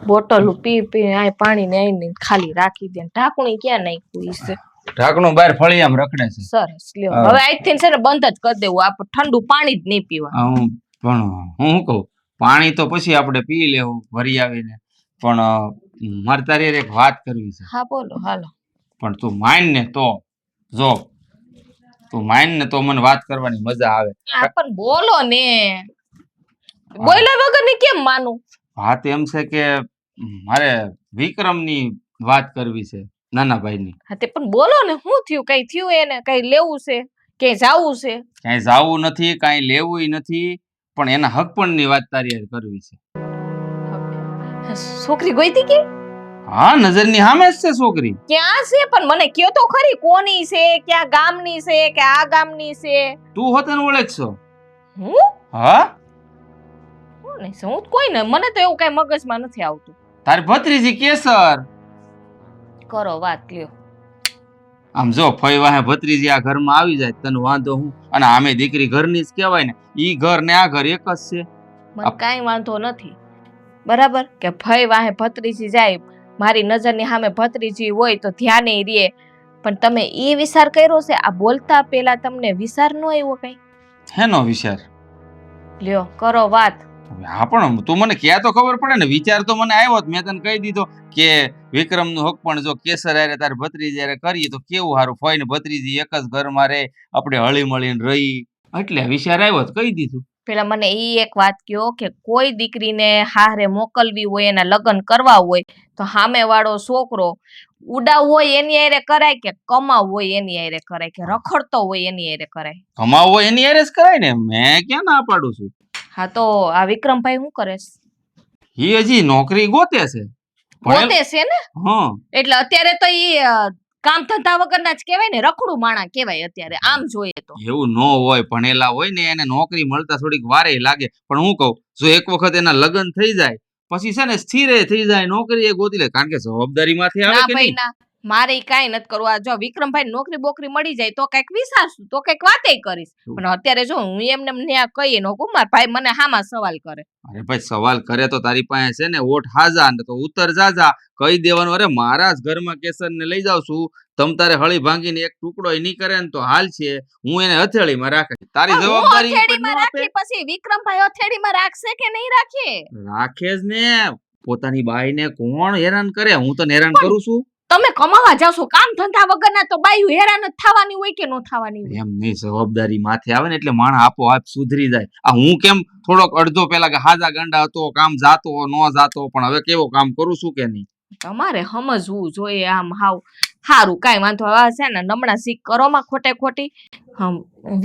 Bottle પી પી આ પાણી ને આઈને ખાલી રાખી દે. ઢાંકણી ક્યાં નાખ્યું છે? ઢાંકણું બહાર ફળિયામાં રખડે છે. સરસ લ્યો. હવે આજથી છે ને બંધ જ કરી દેવું. આપણે ઠંડુ પાણી જ નહીં પીવા. પણ હું કહું પાણી તો પછી આપણે પી લેવું ભરી આવીને, પણ મારે તારી એક વાત કરવી છે. હા બોલો હાલો. પણ તું માન ને તો જો તું માન ને તો મને વાત કરવાની મજા આવે. પણ બોલો ને, બોલ્યા વગર ની કેમ માનું? વાત એમ છે કે મારે વિક્રમની વાત કરવી છે, નાના ભાઈની. હા તે પણ બોલો ને, શું થયું? કઈ થયું એને? કઈ લેવું છે? કઈ જાવું છે? કઈ જાવું નથી, કઈ લેવું નથી, પણ એના હકપણની વાત તારી કરવી છે. છોકરી ગોઈતી કે? હા, નજરની સામે જ છે છોકરી. ક્યાં છે પણ મને કયો તો ખરી, કોની છે, ક્યાં ગામની છે કે આ ગામની છે? તું હોતને ઓળખશો. હું? હા કોની છે? હું કોઈ ને, મને તો એવું કઈ મગજમાં નથી આવતું. તારી ભત્રીજી કેસર. કરો વાત લ્યો. આમ જો ફઈ વાહે ભત્રીજી આ ઘરમાં આવી જાય તને વાંધો હું? અને આમે દીકરી ઘરની જ કહેવાય ને, ઈ ઘર ને આ ઘર એક જ છે. મને કાંઈ વાંધો નથી, બરાબર કે ફઈ વાહે ભત્રીજી જાય, મારી નજરની સામે ભત્રીજી હોય તો ધ્યાને રે. પણ તમે એ વિચાર કર્યો છે? આ બોલતા પેલા તમને વિચાર ન આવ્યો કઈ? હેનો વિચાર? લ્યો કરો વાત. હા પણ તું મને ક્યાં તો ખબર પડે ને. વિચાર તો મને આવ્યો જ, મેં તને કહી દીધો કે વિક્રમનું હક પણ જો કેસર હારે તારે ભત્રીજી હારે કરીએ તો કેવું સારું. ફઈ ને ભત્રીજી એક જ ઘરમાં રહે, આપણે હળી મળીને રહી, એટલે વિચાર આવ્યો જ કહી દીધું. પેલા મને ઈ એક વાત કયો કે કોઈ દીકરીને હારે મોકલવી હોય, એના લગ્ન કરવા હોય તો સામે વાળો છોકરો ઉડાવ હોય એની હારે કરાય કે કમાવ હોય એની હારે કરાય કે રખડતો હોય એની હારે કરાય? કમાવ હોય એની હારે જ કરાય ને, મેં ક્યાં ના પાડું છું. હા તો આ વિક્રમભાઈ શું કરે છે? ઈ હજી નોકરી ગોતે છે. ગોતે છે ને? હા એટલે અત્યારે તો ઈ કામ ધંધા વગરના જ કહેવાય ને, રખડું માણા કહેવાય અત્યારે આમ જોઈએ તો. એવું ન હોય, ભણેલા હોય ને એને નોકરી મળતા થોડીક વારે લાગે. પણ હું કહું, જો એક વખત એના લગ્ન થઈ જાય પછી છે ને સ્થિરે થઈ જાય, નોકરી એ ગોતી લે, કારણ કે જવાબદારી માંથી આવે કે નહીં. મારે કાંઈ નથી કરવું. આ જો વિક્રમભાઈ નોકરી બોકરી મળી જાય તો કઈક વિચારશું, તો કઈક વાતે કરીશ. પણ અત્યારે જો હું એમને ન્યા કહીએ નો કુમાર ભાઈ મને હામાં સવાલ કરે. અરે ભાઈ સવાલ કરે તો તારી પાસે છે ને ઓઠ હાજા ને તો ઉત્તર જાજા કહી દેવાનું. અરે મારા જ ઘરમાં કેસર ને લઈ જાઉં છું, તમ તારે હળી ભાંગીને એક ટુકડો નહીં કરે ને તો હાલ છે, હું એને હથેળીમાં રાખે. તારી જવાબદારી હથેળીમાં રાખી પછી વિક્રમભાઈ હથેળીમાં રાખશે કે નહીં રાખે? રાખે જ ને. પોતાની બાઈને કોણ હેરાન કરે? હું તો હેરાન કરું છું. તમે કમાવા જાવ છો, કામ ધંધા વગરના તો બાયું હેરાન જ થવાની હોય કે ન થવાની હોય? એમ નહીં, જવાબદારી માથે આવે ને એટલે માણસ આપોઆપ સુધરી જાય. આ હું કેમ થોડોક અડધો પેલા કે હાજા ગાંડા હતો, કામ જાતો ન જાતો, પણ હવે કેવો કામ કરું છું કે નહીં. તમારે સમજવું જોઈએ. આમ હાવ સારું કાંઈ વાંધો આવે છે ને, નમણા શીખ કરો માં ખોટે ખોટી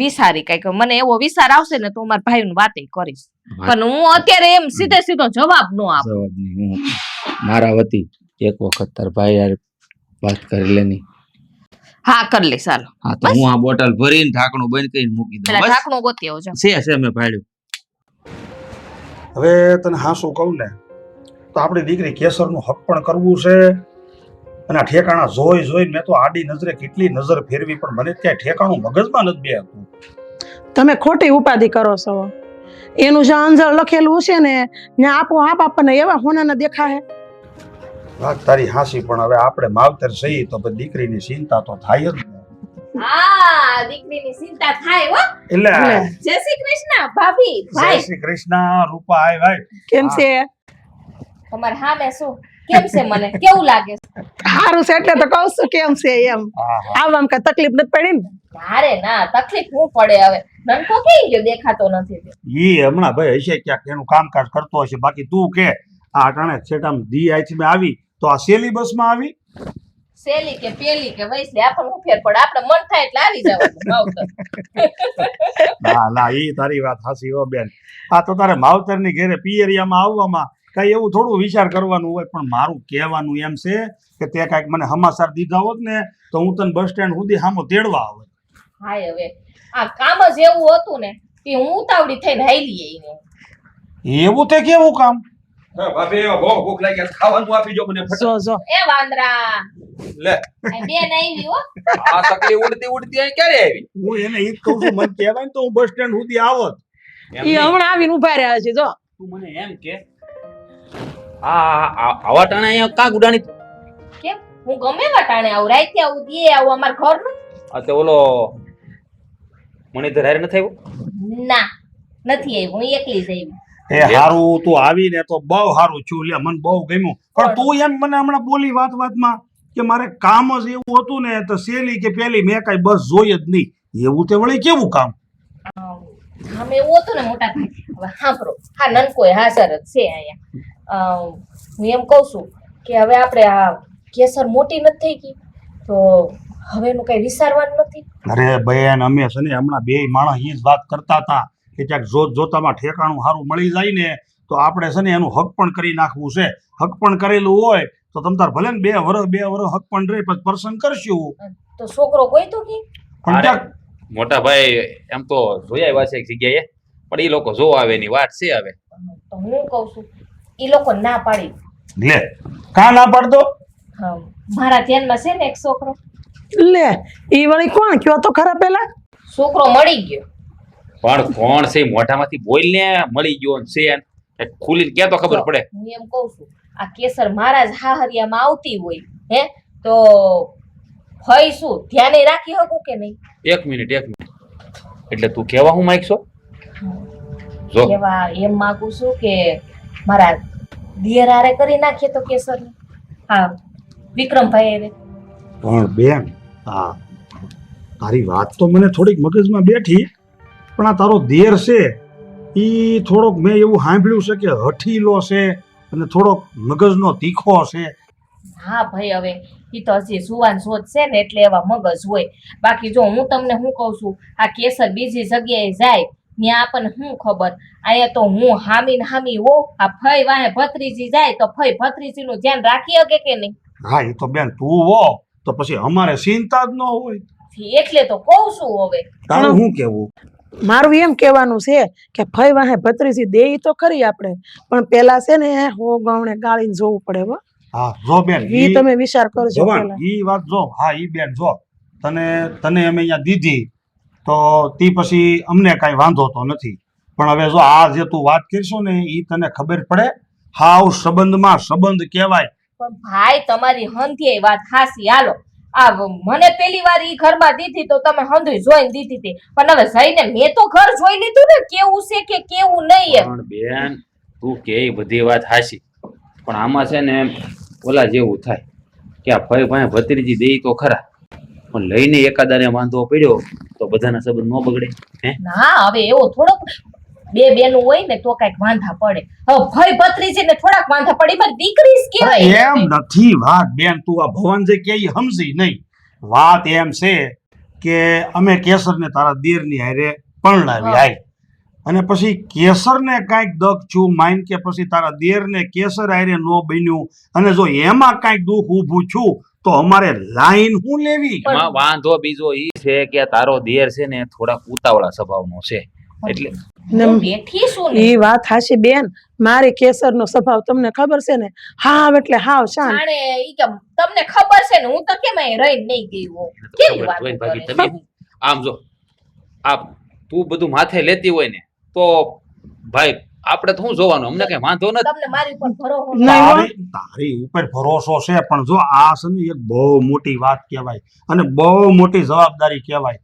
વિચારી કઈક. મને એવો વિચાર આવશે ને તો મારા ભાઈ વાતે કરીશ, પણ હું અત્યારે એમ સીધે સીધો જવાબ ન આપું. જવાબ નહીં. હું મારા વતી એક વખત તાર ભાઈ યાર વાત કરી લેની. હા કરી લઈશ ચાલો. હા તો હું આ બોટલ ભરીને ઢાંકણું બંધ કરીને મૂકી દઉં. બસ ઢાંકણું ગોતી આવજો. છે મેં ભાડ્યું. હવે તને હાસું કહું ને તો આપણી દીકરી કેસરનું હક પણ કરવું છે, અને ઠેકાણા જોઈ જોઈને મેં તો આડી નજરે કેટલી નજર ફેરવી પણ મને ક્યાંય ઠેકાણું મગજમાં નથી બેસતું. તમે ખોટી ઉપાધિ કરો છો. એનું જે અંજળ લખેલું છે ને ત્યાં આપો આપ આપણને એવા હોનાના દેખાય. વાત તારી હાસી, પણ હવે આપણે માવતર સહી તો દીકરીની ચિંતા તો થાય જ ને. હા દીકરીની ચિંતા થાય હો. એટલે જય શ્રી કૃષ્ણ ભાભી. જય શ્રી કૃષ્ણ રૂપા. આય ભાઈ કેમ છે? તમારે હામે શું કેમ છે? મને કેવું લાગે છે? સારું છે એટલે તો કહું છું કેમ છે એમ. આમ કઈ તકલીફ નથી પડી ને? અરે ના તકલીફ શું પડે? હવે નનકો કેમ ગયો દેખાતો નથી? ઈ હમણાં ભાઈ હશે ક્યાંક એનું કામકાજ કરતો હશે. બાકી તું કે આ અટાણે છેટામ દી આઈથી મેં આવી તો આ સેલી બસમાં આવી? સેલી કે પેલી કે વૈસલી આપણને શું ફેર પડે? આપણે મન થાય એટલે આવી જવાનું માવતર. ના ના ઈ તારી વાત હાસી હો બેન. આ તો તારે માવતરની ઘરે પિયરિયામાં આવવામાં કઈ એવું થોડું વિચાર કરવાનું હોય. પણ મારું કહેવાનું એમ છે કે તે કાંઈક મને સમાચાર દીધા હોત ને તો હું તને બસ સ્ટેન્ડ સુધી સામો તેડવા આવે. હાય હવે આ કામ જ એવું હતું ને કે હું ઉતાવળી થઈને હાલી આવીને. એવું તે કેવું કામ? ભાભી બહુ ભૂખ લાગી, ખાવાનું આપી જો મને. જો એ વાંદરા લે આ બેન આવી હો. આ તકલી ઉડતી ઉડતી અહીં ક્યારે આવી? હું એને ઈ જ કહું છું, મને કહેવાય ને તો હું બસ સ્ટેન્ડ સુધી આવત. ઈ હમણાં આવીને ઉભા રહ્યા છે. જો તું મને એમ કે આવા ટાણે અહીંયા કાં ગુડાણી કેમ હું ગમે વટાણે આવું રાતે આવું દીએ આવું અમાર ઘર આ તે ઓલો મણિધર હારે નથી આવ્યો ના નથી આવી હું એકલી જ આવી એ હારું તું આવીને તો બહુ હારું છું લે મને બહુ ગમ્યું પણ તું એમ મને હમણાં બોલી વાતમાં કે મારે કામ જ એવું હતું ને તો સેલી કે પેલી મેં કઈ બસ જોઈ જ નહીં એવું તે વળી કેવું કામ અમે એવું હતું ને મોટા ભાઈ હવે સાંભળો હા નનકોય હાજર જ છે અહીંયા હું એમ કહું છું કે હવે આપણે આ કેસર મોટી નથી થઈ ગઈ તો હવે એનું કઈ વિચારવાનું નથી અરે બેન અમે છે ને હમણાં બે માણસ એ જ વાત કરતા હતા કે ક્યાંક જોત જોતામાં ઠેકાણું સારું મળી જાય ને તો આપણે છે ને એનું હક પણ કરી નાખવું છે હક પણ કરેલું હોય તો તમ તાર ભલે ને 2 વર્ષ હક પણ રહે પછી પર્સન કરશું તો છોકરો કોઈ તો કે પણ અરે, ક્યાંક મોટા ભાઈ એમ તો જોઈ આવ્યા છે એક જગ્યાએ પણ એ લોકો જોવા આવે એની વાત છે હવે તો હું કહું છું એ લોકો ના પાડી લે કા ના પાડતો હા, મારા ધ્યાનમાં છે ને એક છોકરો લે ઈ વળી કોણ કયો તો ખરા પેલા છોકરો મળી ગયો પણ કોણ છે મોઢામાંથી બોલને મળી ગયો છે એ ખુલીને ક્યાં તો ખબર પડે હું એમ કહું છું આ કેસર મારા જ હાહરિયામાં આવતી હોય હે તો ફઈ શું ધ્યાને રાખી શકું કે નહીં એક મિનિટ એટલે તું કેવા હું માંગશો જો એવા એમ માંગુ છું કે મારા દિયર હારે કરી નાખીએ તો કેસર હા વિક્રમભાઈ હારે. પણ બેન હા તારી વાત તો મને થોડીક મગજમાં બેઠી પણ આ તારો દેર છે ઈ થોડોક મેં એવું સાંભળ્યું છે કે હઠીલો છે અને થોડોક મગજનો તીખો છે હા ભાઈ હવે ઈ તો હજી સુવાન શોધ છે ને એટલે એવા મગજ હોય બાકી જો હું તમને શું કહું છું આ કેસર બીજી જગ્યાએ જાય ત્યાં આપણને શું ખબર અહીંયા તો હું હામી ને હામી હો આ ફઈ વાહે ભત્રીજી જાય તો ફઈ ભત્રીજીનું ધ્યાન રાખી શકે કે નહીં હા એ તો બેન તું હો તો પછી અમારે ચિંતા જ ન હોય એટલે તો કહું છું હવે તારું શું કેવું મારું એમ કહેવાનું છે કે ફઈ વાહે ભત્રીજી દે ઈ તો ખરી આપણે પણ પેલા છે ને હો ગાવણે ગાળીને જોવું પડે હો હા જો બેન ઈ તમે વિચાર કરજો જવાન પેલા ઈ વાત જો હા ઈ બેન જો તને અમે અહીંયા દીધી તો તી પછી અમને કાંઈ વાંધો તો નથી પણ હવે જો આ જે તું વાત કરશો ને ઈ તને ખબર પડે હાવ સંબંધમાં સંબંધ કહેવાય પણ ભાઈ તમારી હંધી વાત હાસી હાલો આ મને પેલી વાર ઈ ઘરમાં દીધી તો તમે હંધી જોઈને દીધી હતી પણ હવે જઈને મેં તો ઘર જોઈ લીધું ને કેવું છે કે કેવું નહીં એમ પણ બેન તું કે ઈ બધી વાત હાચી પણ આમાં છે ને ઓલા જેવું થાય કે આ ફઈ ભાઈ ભત્રીજી દે તો ખરા પણ લઈને એકાદાને વાંધો પડ્યો તો બધાના સંબંધ ન બગડે હે ના હવે એવો થોડોક બે બેનું હોય ને તો કઈક વાંધા પડે હવે ભાઈ ભત્રીજી ને થોડાક વાંધા પડે મારી દીકરી જ કેવાય એમ નથી વાત બેન તું આ ભવન જે કે ઈ સમજી નહીં વાત એમ છે કે અમે કેસરને તારા દેરની હારે પરણાવી હા. આઈ અને પછી કેસરને કાંઈક દગ છું માઈન કે પછી તારા દેરને કેસર હારે ન બન્યું અને જો એમાં કાંઈક દુઃખ ઊભું છું તો અમારે લાઈન હું લેવી એમાં વાંધો બીજો ઈ છે કે તારો દેર છે ને થોડા ઉતાવળા સ્વભાવનો છે એટલે હું બેઠી છું ને ઈ વાત હાચી બેન મારી કેસરનો સ્વભાવ તમને ખબર છે ને હાવ એટલે હાવ શાંત જાણે ઈ કે તમને ખબર છે ને હું તો કેમ અહીં રહીને નહીં ગઈ હોઉં કેવી ખબર વાતો હોય ને ભાભી, કરે? તમે હું આમ જો આ તું બધું માથે લેતી હોય ને તો ભાઈ આપણે તો શું જોવાનું અમને કઈ વાંધો નથી તમને મારી ઉપર ભરોસો નહીં હો. તારી ઉપર ભરોસો છે પણ જો આ છે ને એક બહુ મોટી વાત કહેવાય અને બહુ મોટી જવાબદારી કહેવાય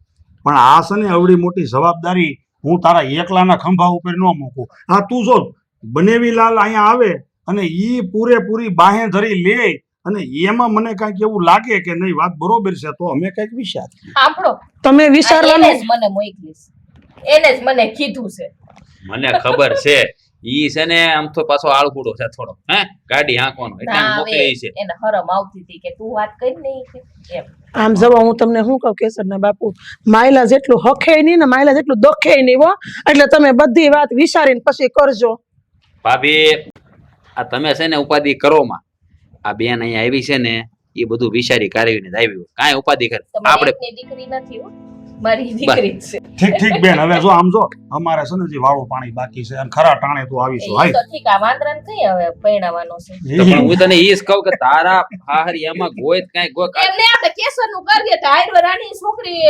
પણ આ છે ને એવડી મોટી જવાબદારી હું તારા એકલાના ખંભા ઉપર ન મૂકું આ તું જો બનેવી લાલ અહીંયા આવે અને ઈ પૂરેપૂરી બાહે ધરી લે અને એમાં મને કાંઈક એવું લાગે કે નહીં વાત બરોબર છે તો અમે કંઈક વિચાર સાંભળો તમે એને વિચારવાનું જ મને મોકલીશ એને જ મને કીધું છે મને ખબર છે ઈ છે ને આમ તો પાછો આળકુડો છે થોડો હે ગાડી હાંકવાનો એટલે આમ ના મોકલી હવે છે એને હરમ આવતી હતી કે તું વાત કરી નહીં કે એમ આમ જવો હું તમને શું કહું કેસરના બાપુ માયલા જેટલું હખે નહીં ને માયલા જેટલું દખે નહીં હો એટલે તમે બધી વાત વિચારીને પછી કરજો ભાભી આ તમે છે ને ઉપાધિ કરો માં આ બેન અહીંયા આવી છે ને એ બધું વિચારી કાઢવીને જ આવી હોય કાંઈ ઉપાધિ કરે તમારી આપણે એકની દીકરી નથી હો મારી દીકરી જ છે. ઠીક ઠીક બેન, હવે જો આમ જો અમારે છે ને જે વાળું પાણી બાકી છે અને ખરા ટાણે તું આવીશું ઈ હાય. તો ઠીક, આ વાંદરાને કઈ હવે પરણાવવાનો છે. તો પણ હું તને ઈ જ કહું કે તારા હાહરિયામાં ગોય કાંઈ ગોય એમને આપણે કેસરનું કરી દે તો હાયર રાણી છોકરી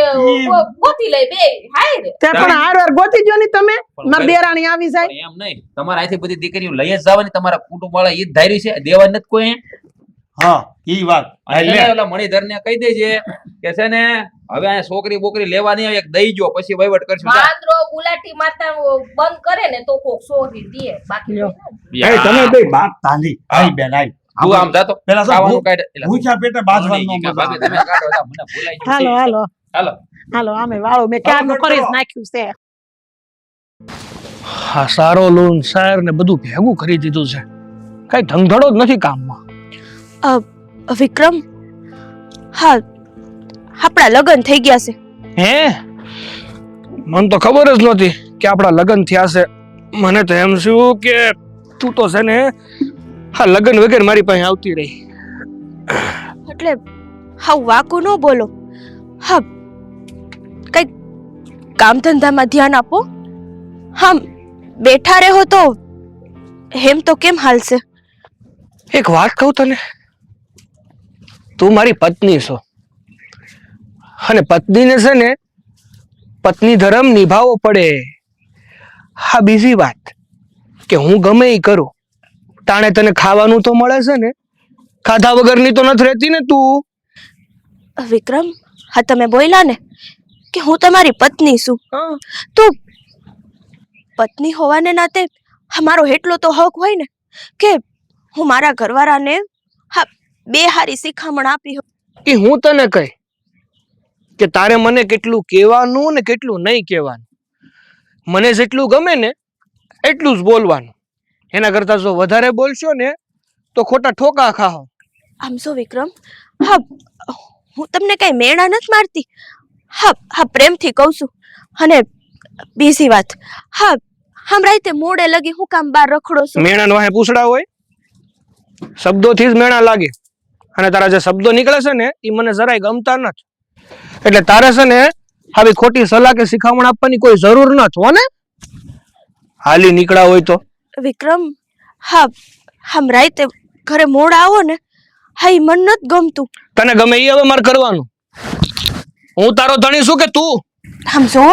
ગોતી લઈ બે હાયર. તે પણ હારવાર ગોતી જો ની તમે મારી દેરાણી આવી જાય. પણ એમ નહીં, તમારા અહીંથી બધી દીકરીઓ લઈ જ જવાની, તમારા કુટુંબ વાળા ઈ જ ધાર્યું છે, દેવા નથી કોઈ અહીંયા. હા ઈ વાત અને હાય છે ને લે. ઓલા મણિધરને કહી દેજે કે છે ને હવે અહીંયા છોકરી બોકરી લેવા નહીં આવે, એક દઈ જો પછી વહીવટ કરશું. જા. વાંદરો ગુલાટી મારતા બંધ કરે ને તો કોક સોરી દે, બાકી લ્યો. એ તમે બે બાત તાંડી હાય બેન હાય. તું આમ જાતો પેલા શું ખાવાનું કાઢ એટલે ભૂખ્યા પેટે બાજવાનું ભાભી, મજા આવે. તમે કાઢો, જા, મને ભૂલાઈ ગયું હાલો છે. હાલો હાલો હાલો આમે વાળો મેં ક્યારનું હાલો, કરી જ કરો. નાખ્યું છે. હા સારો લોન શાયર ને બધું ભેગું કરી દીધું છે, કઈ ધંધડો જ નથી કામમાં. વિક્રમ, હા આપણા લગ્ન થઈ ગયા છે. હે મને તો ખબર જ નહોતી કે આપણા લગ્ન થયા છે. મને તો એમ શું કે તું તો છે ને હા લગ્ન વગર મારી પાસે આવતી રહી. એટલે હા વાકું ન બોલો. હા કઈક કામ ધંધામાં ધ્યાન આપો. હા બેઠા રહો તો એમ તો કેમ હાલશે? એક વાત કહું તને, તું મારી પત્ની છો અને પત્નીને છે ને પત્ની ધર્મ નિભાવવો પડે. હા બીજી વાત કે હું ગમે એ કરું તાણે તને ખાવાનું તો મળે છે ને, ખાધા વગરની તો નથી રહેતી ને તું. વિક્રમ, હા તમે બોલ્યા ને કે હું તમારી પત્ની છું, હા. તો પત્ની હોવાને નાતે મારો એટલો તો હક હોય ને કે હું મારા ઘરવાળાને હા બે હારી શિખામણ આપી. એ હું તને કહી કે તારે મને કેટલું કહેવાનું ને કેટલું નહીં કહેવાનું. મને જેટલું ગમે ને એટલું જ બોલવાનું, એના કરતા જો વધારે બોલશો ને તો ખોટા ઠોકા ખાઓ. આમ જો વિક્રમ, હા હું તમને કઈ મેણા નથી મારતી. હા હા પ્રેમથી કહું છું. અને બીજી વાત, હા હમણાં તે મોડે લગી હું કામ બહાર રખડો છું? મેણા વાહે પૂછડા હોય, શબ્દોથી જ મેણા લાગે, અને તારા જે શબ્દો નીકળે છે ને એ મને જરાય ગમતા નથી. એટલે તારે છે ને આવી ખોટી સલાહ કે શિખામણ આપવાની કોઈ જરૂર નથી હો ને. હાલી નીકળ્યા હોય તો વિક્રમ, હા હમણાં તે ઘરે મોડા આવો ને, હા એ મન નથી ગમતું. તને ગમે એ હવે મારે કરવાનું. હું તારો ધણી છું કે તું? આમ જો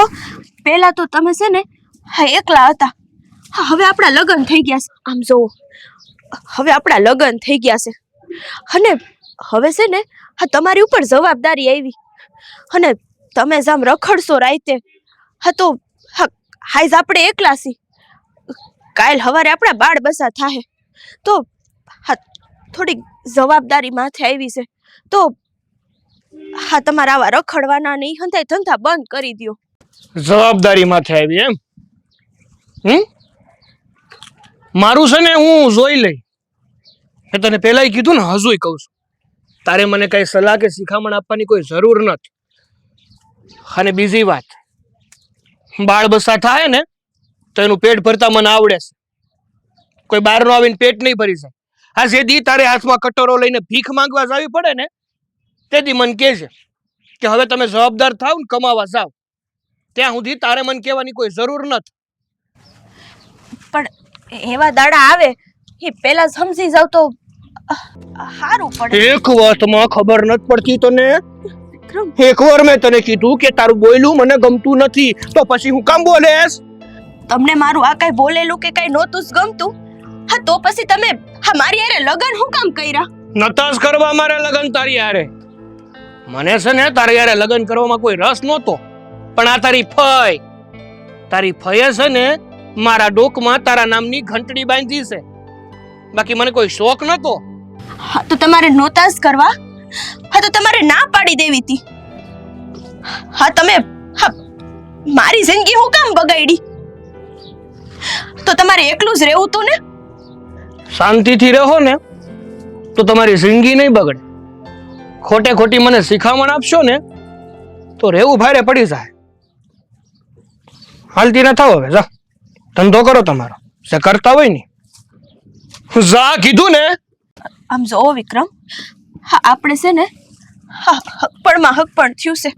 પેલા તો તમે છે ને હા એકલા હતા, હા હવે આપણા લગ્ન થઈ ગયા છે. આમ જો હવે આપણા લગ્ન થઈ ગયા છે અને હવે છે ને હા તમારી ઉપર જવાબદારી આવી, અને તમે જ આમ રખડશો રાતે હા તો હા હાઈઝ આપણે એકલા છીએ, કાલ સવારે આપણા બાળ બસા થાય તો હા થોડીક જવાબદારી માથે આવી છે, તો હા તમારા આવા રખડવાના નહીં હંધાય ધંધા બંધ કરી દ્યો. જવાબદારી માથે આવી એમ? મારું છે ને હું જોઈ લઈ. મેં તને પહેલા કીધું ને, હજુય કહું છું, તારે મને કઈ સલાહ કે શિખામણ આપવાની કોઈ જરૂર નથી. અને બીજી વાત, બાળ બચ્ચા થાય ને તો એનું પેટ ભરતા મને આવડે છે. કોઈ બહારનો આવીને પેટ નહીં ભરી જાય. આ જે દી તારે હાથમાં કટોરો લઈને ભીખ માંગવા જવી પડે ને તેથી મને કહે છે કે હવે તમે જવાબદાર થાવ ને કમાવા જાવ, ત્યાં સુધી તારે મને કહેવાની કોઈ જરૂર નથી. પણ એવા દાડા આવે એ પેલા સમજી જાવ તો સારું પડે. એક વાતમાં ખબર નથી પડતી તને? વિક્રમ, એકવાર મેં તને કીધું કે તારું બોયલું મને ગમતું નથી, તો પછી હું કામ બોલેસ? તમને મારું આ કઈ બોલેલું કે કઈ નહોતું જ ગમતું, હા તો પછી તમે હા મારી હારે લગન હું કામ કર્યા? નતાસ કરવા મારે લગન તારી હારે. મને છે ને તારી હારે લગન કરવામાં કોઈ રસ નહોતો, પણ આ તારી ફઈએ છે ને મારા ડોકમાં તારા નામની ઘંટડી બાંધી છે, બાકી મને કોઈ શોખ નહોતો. હા તો તમારે નહોતા જ કરવા, હા તો તમારે ના પાડી દેવી હતી. હા તમે હા મારી જિંદગી હું કામ બગાડી? તો તમારે એકલું જ રહેવું તું ને. શાંતિથી રહો ને તો તમારી જિંદગી નહીં બગડે. ખોટે ખોટી મને શિખામણ આપશો ને તો રહેવું ભારે પડી જાય. હાલતી ના થાવ, હવે જા ધંધો કરો તમારો, જે કરતા હોય ને. જા કીધું ને. આમ જો વિક્રમ, હા આપણે છે ને હા હક પણ થયું છે,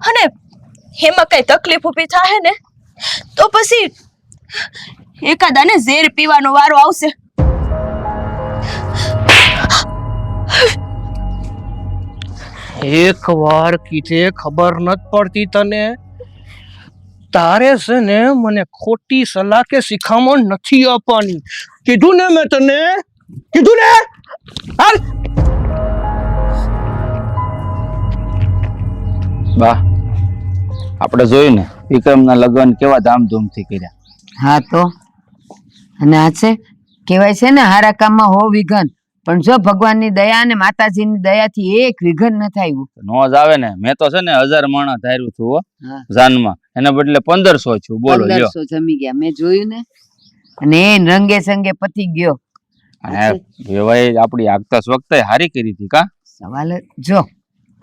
અને એમાં કઈ તકલીફ ઊભી થાય ને તો પછી એકાદાને ઝેર પીવાનો વારો આવશે. એક વાર કીધે ખબર નથી પડતી તને? તારે છે ને મને ખોટી સલાહ કે શિખામણ નથી આપવાની. કીધું ને મેં તને, કીધું ને. હાલ. બા આપણે જોયું ને વિક્રમના લગ્ન કેવા ધામધૂમથી કર્યા. હા તો અને આ છે કહેવાય છે ને હારા કામમાં હો વિઘન, પણ જો ભગવાનની દયા અને માતાજીની દયાથી એક વિઘન ન થયું. નો જ આવે ને. મેં તો છે ને 1000 માણા ધાર્યું હતું હો હા. જાનમાં, એના બદલે 1500 છું. બોલો લ્યો. 1500 જમી ગયા મેં જોયું ને. અને એ રંગે સંગે પતી ગયો. અને વેવાઈ આપણી આગતા સ્વકતા હારી કરી હતી કા. સવાલ જો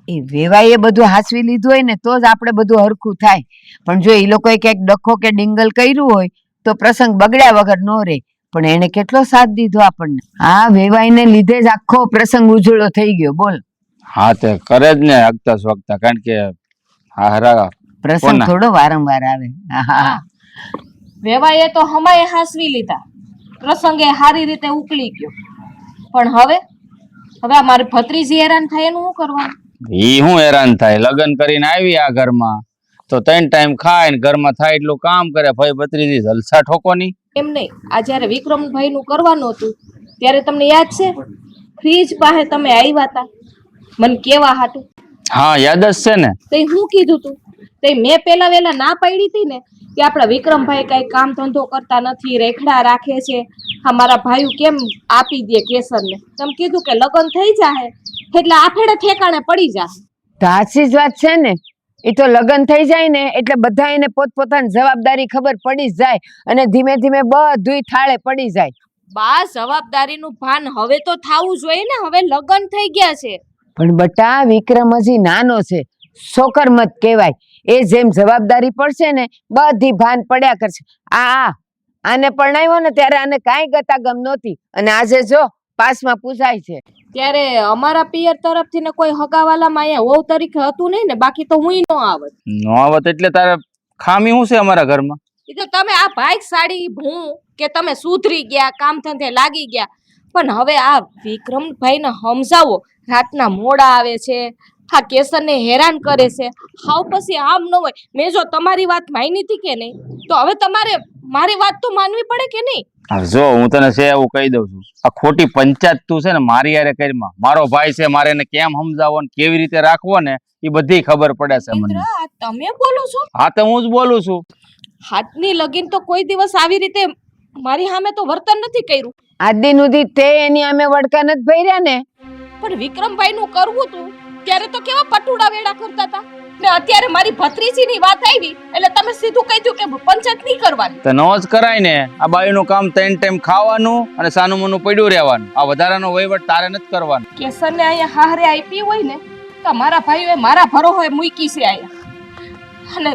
એ વેવાઈએ બધું હાસવી લીધું હોય ને તો જ આપણે બધું હરખું થાય. પણ જો એ લોકોએ ક્યાંક ડખો કે ડિંગલ કર્યું હોય તો પ્રસંગ બગડ્યા વગર નો રહે. પણ એને કેટલો સાથ દીધો આપણને. આ વેવાઈને લીધે જ આખો પ્રસંગ ઉજળો થઈ ગયો. બોલ. હા તે કરે જ ને આગતા સ્વકતા, કારણ કે હારા પ્રસંગ કોના? થોડો વારંવાર આવે. હા. વેવાઈએ તો હમાએ હાસવી લીધા, પ્રસંગે હારી રીતે ઉકળી ગયો. પણ હવે આ મારી ભત્રીજી હેરાન થાય એનું શું કરવાનું? ઈ હું હેરાન થાય? લગ્ન કરીને આવી આ ઘરમાં તો 3 ટાઈમ ખાય ને ઘરમાં થાય એટલું કામ કરે. ભાઈ ભત્રીજી જલસા ઠોકો ની. એમ નહીં, આ જયારે વિક્રમભાઈ નું કરવાનું હતું ત્યારે તમને યાદ છે ફ્રીજ પાસે તમે આવ્યા હતા મને કેવા હાટું? હા યાદ જ છે ને. તે હું કીધું તું? તે મેં પેલા વેલા ના પાડી હતી ને કે આપણા વિક્રમભાઈ કઈ કામ ધંધો કરતા નથી, રેખડા રાખે છે, હા મારા ભાઈઓ કેમ આપી દે કેસરને. તમે કીધું કે લગ્ન થઈ જાય એટલે આફેડે ઠેકાણે પડી જાય. સાચી જ વાત છે ને. એ તો લગ્ન થઈ જાય ને એટલે બધા એને પોતપોતાની જવાબદારી ખબર પડી જ જાય અને ધીમે ધીમે બધુંય થાળે પડી જાય. બા જવાબદારીનું ભાન હવે તો થાવું જોઈએ ને. હવે લગ્ન થઈ ગયા છે. પણ બટા વિક્રમ હજી નાનો છે, છોકરમત કહેવાય. એ જેમ જવાબદારી પડશે ને બધી ભાન પડ્યા કરશે. આને પરણાવ્યો ને ત્યારે આને કાંઈ ગતાગમ નહોતી અને આજે જો પાસમાં પૂછાય છે. ત્યારે અમારા પિયર તરફથી ને કોઈ હગાવાલામાં અહીંયા વહુ તરીકે હતું નહીં ને, બાકી તો હું નો આવત. નો આવત એટલે તારે ખામી શું છે અમારા ઘરમાં? એ તો તમે આ ભાઈ સાડી ભૂ કે તમે સુધરી ગયા, કામ ધંધે લાગી ગયા. પણ હવે આ વિક્રમભાઈને સમજાવો, રાતના મોડા આવે છે, આ કેસરને હેરાન કરે છે. હાવ પછી આમ ન હોય. મેં જો તમારી વાત માની હતી કે નહીં, તો હવે તમારે મારી વાત તો માનવી પડે કે નહીં? જો હું તને છે એવું કહી દઉં છું, આ ખોટી પંચાયત તું છે ને મારી યારે કરીમાં. મારો ભાઈ છે, મારે એને કેમ સમજાવવો ને કેવી રીતે રાખવો ને એ બધી ખબર પડે છે મને. મિત્ર, આ તમે બોલો છો? હા તો હું જ બોલું છું. હાથની લગીન તો કોઈ દિવસ આવી રીતે મારી સામે તો વર્તન નથી કર્યું. આજ દિન સુધી તે એની અમે વડકા નથી ભર્યા ને. પણ વિક્રમભાઈ નું કરવું હતું ત્યારે તો કેવા પટુડા વેડા કરતા હતા ને અત્યારે મારી ભત્રીજીની વાત આવી એટલે તમે સીધું કહી દઉં કે પંચાયત નહીં કરવાની. તો નો જ કરાય ને. આ બાઈનું કામ 3 ટાઈમ ખાવાનું અને સાનું મનું પડ્યું રહેવાનું. આ વધારાનો વહીવટ તારે નથી કરવાનો. કેસરને અહીંયા હારે આપી હોય ને તો મારા ભાઈઓએ મારા ભરોહે મૂકી છે અહીંયા, અને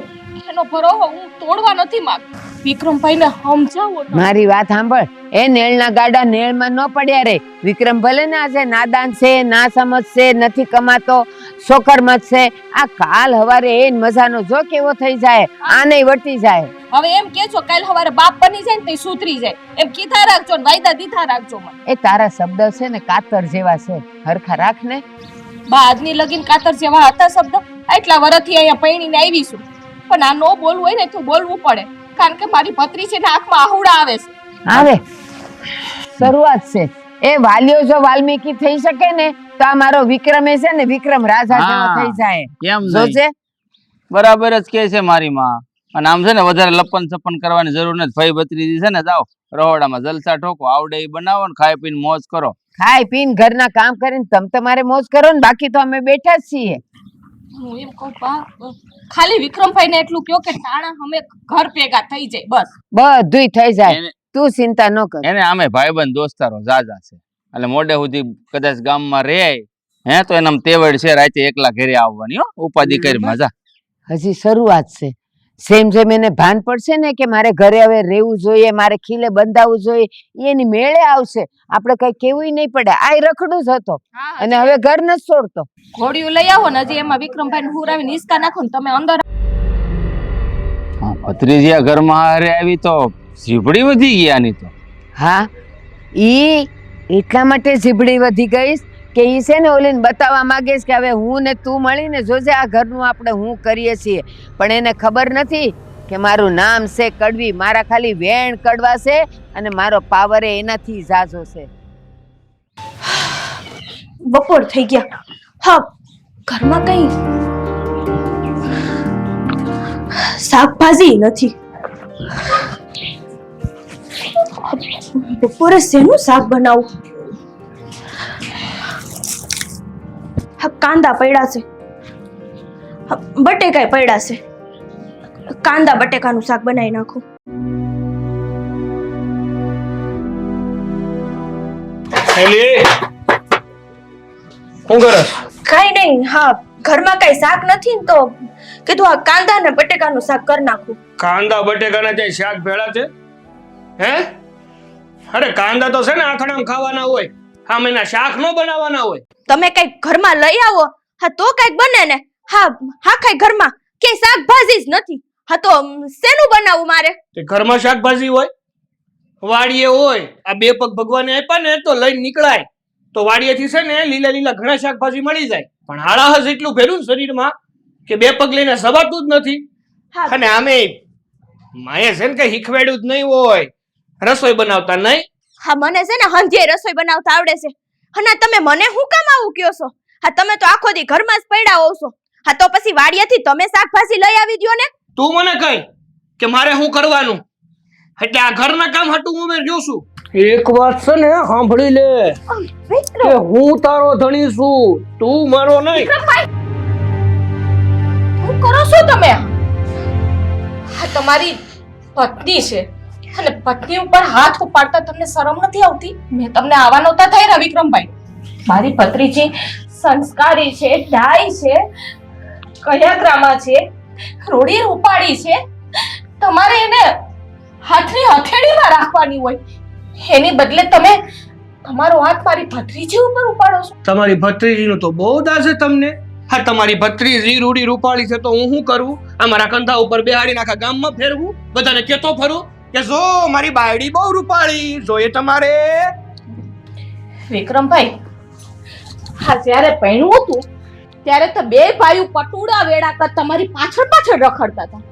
એનો ભરોહો હું તોડવા નથી માંગતી. વિક્રમભાઈને સમજાવો. મારી વાત સાંભળ. એ નેળના ગાડા નેળમાં ન પડ્યા રે. વિક્રમ ભલે ને આજે નાદાન છે, ના સમજશે, નથી કમાતો, છોકરમત છે, આ કાલ હવારે એ મજાનો જો કેવો થઈ જાય, આને વટી જાય. હવે એમ કે છો કાલ હવારે બાપ બની જાય ને તો સુધરી જાય એમ કીધા રાખજો ને વાયદા દીધા રાખજો મને. એ તારા શબ્દ છે ને કાતર જેવા છે, હરખા રાખ ને. બા આજની લગીન કાતર જેવા હતા શબ્દ. આટલા વર્ષથી અહીંયા પૈણીને આવીશું, પણ આ નો બોલવું હોય ને તો બોલવું પડે, કારણ કે મારી ભત્રીજીના આંખમાં આહુડા આવે છે. આવે શરૂઆત છે. એ વાલીઓ જો વાલ્મીકી થઈ શકે ને તો આ મારો વિક્રમ છે ને વિક્રમ રાજા જેવો થઈ જાય. કેમ જોજે. બરાબર જ કે છે મારી માં. અને આમ છે ને વધારે લપન સપન કરવાની જરૂર નથી. ભાઈ ભત્રીજી છે ને જાઓ રહોડામાં જલસા ઠોકો, આવડે એ બનાવો ને ખાઈ પીને મોજ કરો. ખાઈ પીને ઘરના કામ કરીને તમ તમારે મોજ કરો ને, બાકી તો અમે બેઠા જ છીએ. હું એમ કહું બા, ખાલી વિક્રમભાઈને એટલું કહો કે ટાણા અમે ઘર ભેગા થઈ જાય બસ. બધુંય થઈ જાય, એને- તું ચિંતા ન કર. એને આમે ભાઈબંધ દોસ્તારો જાજા છે, એટલે મોડે સુધી કદાચ ગામમાં રહે તો એનામ તેવડ છે રાતે એકલા ઘરે આવવાની. હો ઉપાધિ કરી મજા. હજી શરૂઆત છે. જેમ જેમ એને ભાન પડશે ને કે મારે ઘરે હવે રહેવું જોઈએ, મારે ખીલે બંધાવવું જોઈએ, એની મેળે આવશે. આપણે કઈ કેવું નહીં પડે. આ રખડું જ હતો અને હવે ઘર નથી છોડતો. ઘોડિયું લઈ આવો ને હજી એમાં વિક્રમભાઈને હુરાવીને હિસકા નાખો ને તમે અંદર ભત્રીજી આ ઘરમાં હારે આવી તો ઝીપડી વધી ગઈ આની તો. હા ઈ એટલા માટે ઝીબડી વધી ગઈશ કે ઈ છે ને ઓલીને બતાવવા માંગે છે કે હવે હું ને તું મળીને જોજે આ ઘરનું આપણે હું કરીએ છીએ, પણ એને ખબર નથી કે મારું નામ છે કડવી, મારા ખાલી વેણ કડવા છે અને મારો પાવર એનાથી ઝાઝો છે. બપોર થઈ ગયા. હા, ઘરમાં કઈ શાકભાજી નથી. બપોરે શેનું શાક બનાવું? હા, કાંદા પડ્યા છે, હા, બટેકાય પડ્યા છે. કાંદા બટેકાનું શાક બનાવી નાખું. શું કરસ? કઈ નહીં. હા, ઘરમાં કઈ શાક નથી ને તો કીધું આ કાંદા ને બટેકાનું શાક કરી નાખું. કાંદા બટેકાના જે શાક ભેળા છે હે? અરે કાંદા તો છે ને આથણામાં ખાવાના હોય, આમ એના શાક નો બનાવવાના હોય. તમે કઈક ઘરમાં લઈ આવો, હા તો કઈક બને ને. હા હા, કઈ ઘરમાં કે શાકભાજી જ નથી, હા તો શેનું બનાવું મારે? તે ઘરમાં શાકભાજી હોય, વાડીએ હોય, આ બે પગ ભગવાને આપ્યા ને તો લઈને નીકળાય તો વાડીએથી છે ને લીલા લીલા ઘણા શાકભાજી મળી જાય. પણ હાળાહસ એટલું ભેરું ને શરીરમાં કે બે પગ લઈને સવાતું જ નથી. હા, અને આમે માએ છે ને કઈ શીખવાડ્યું જ નહીં હોય, રસોઈ બનાવતા નહીં. હા મને છે ને હંધે રસોઈ બનાવતા આવડે છે. અને તમે મને શું કામ આવું કયો છો? હા તમે તો આખો દી ઘરમાં જ પડ્યા હોવ છો. હા તો પછી વાડીએથી તમે શાકભાજી લઈ આવી દ્યો ને. તું મને કઈ કે મારે શું કરવાનું, એટલે આ ઘરના કામ હટું હું જોશું. એક વાત છે ને સાંભળી લે કે હું તારો ધણી છું, તું મારો નહીં. શું કરો છો તમે? આ તમારી પત્ની છે અને પત્ની ઉપર હાથ ઉપાડતા તમને શરમ નથી આવતી? મેં તમને આવા નહોતા થઈ રહ્યા વિક્રમભાઈ. મારી ભત્રીજી સંસ્કારી છે, ડાઈ છે, કયાગ્રામાં છે, રોડી રૂપાળી છે. તમારે એને હાથની હથેળીમાં રાખવાની હોય, એની બદલે તમે તમારો હાથ મારી ભત્રીજી ઉપર ઉપાડો છો. તમારી ભત્રીજીનું તો બહુ દાસ છે તમને. હા, તમારી ભત્રીજી રૂડી રૂપાળી છે તો હું શું કરું? અમારા કંધા ઉપર બેહાડીને આખા ગામમાં ફેરવું, બધાને કેતો ફરું કે જો મારી બાયડી બહુ રૂપાળી, જોઈએ તમારે. વિક્રમભાઈ, હા જ્યારે પહેણું હતું ત્યારે તો બે ભાઈઓ પટુડા વેડા કર તમારી પાછળ પાછળ રખડતા હતા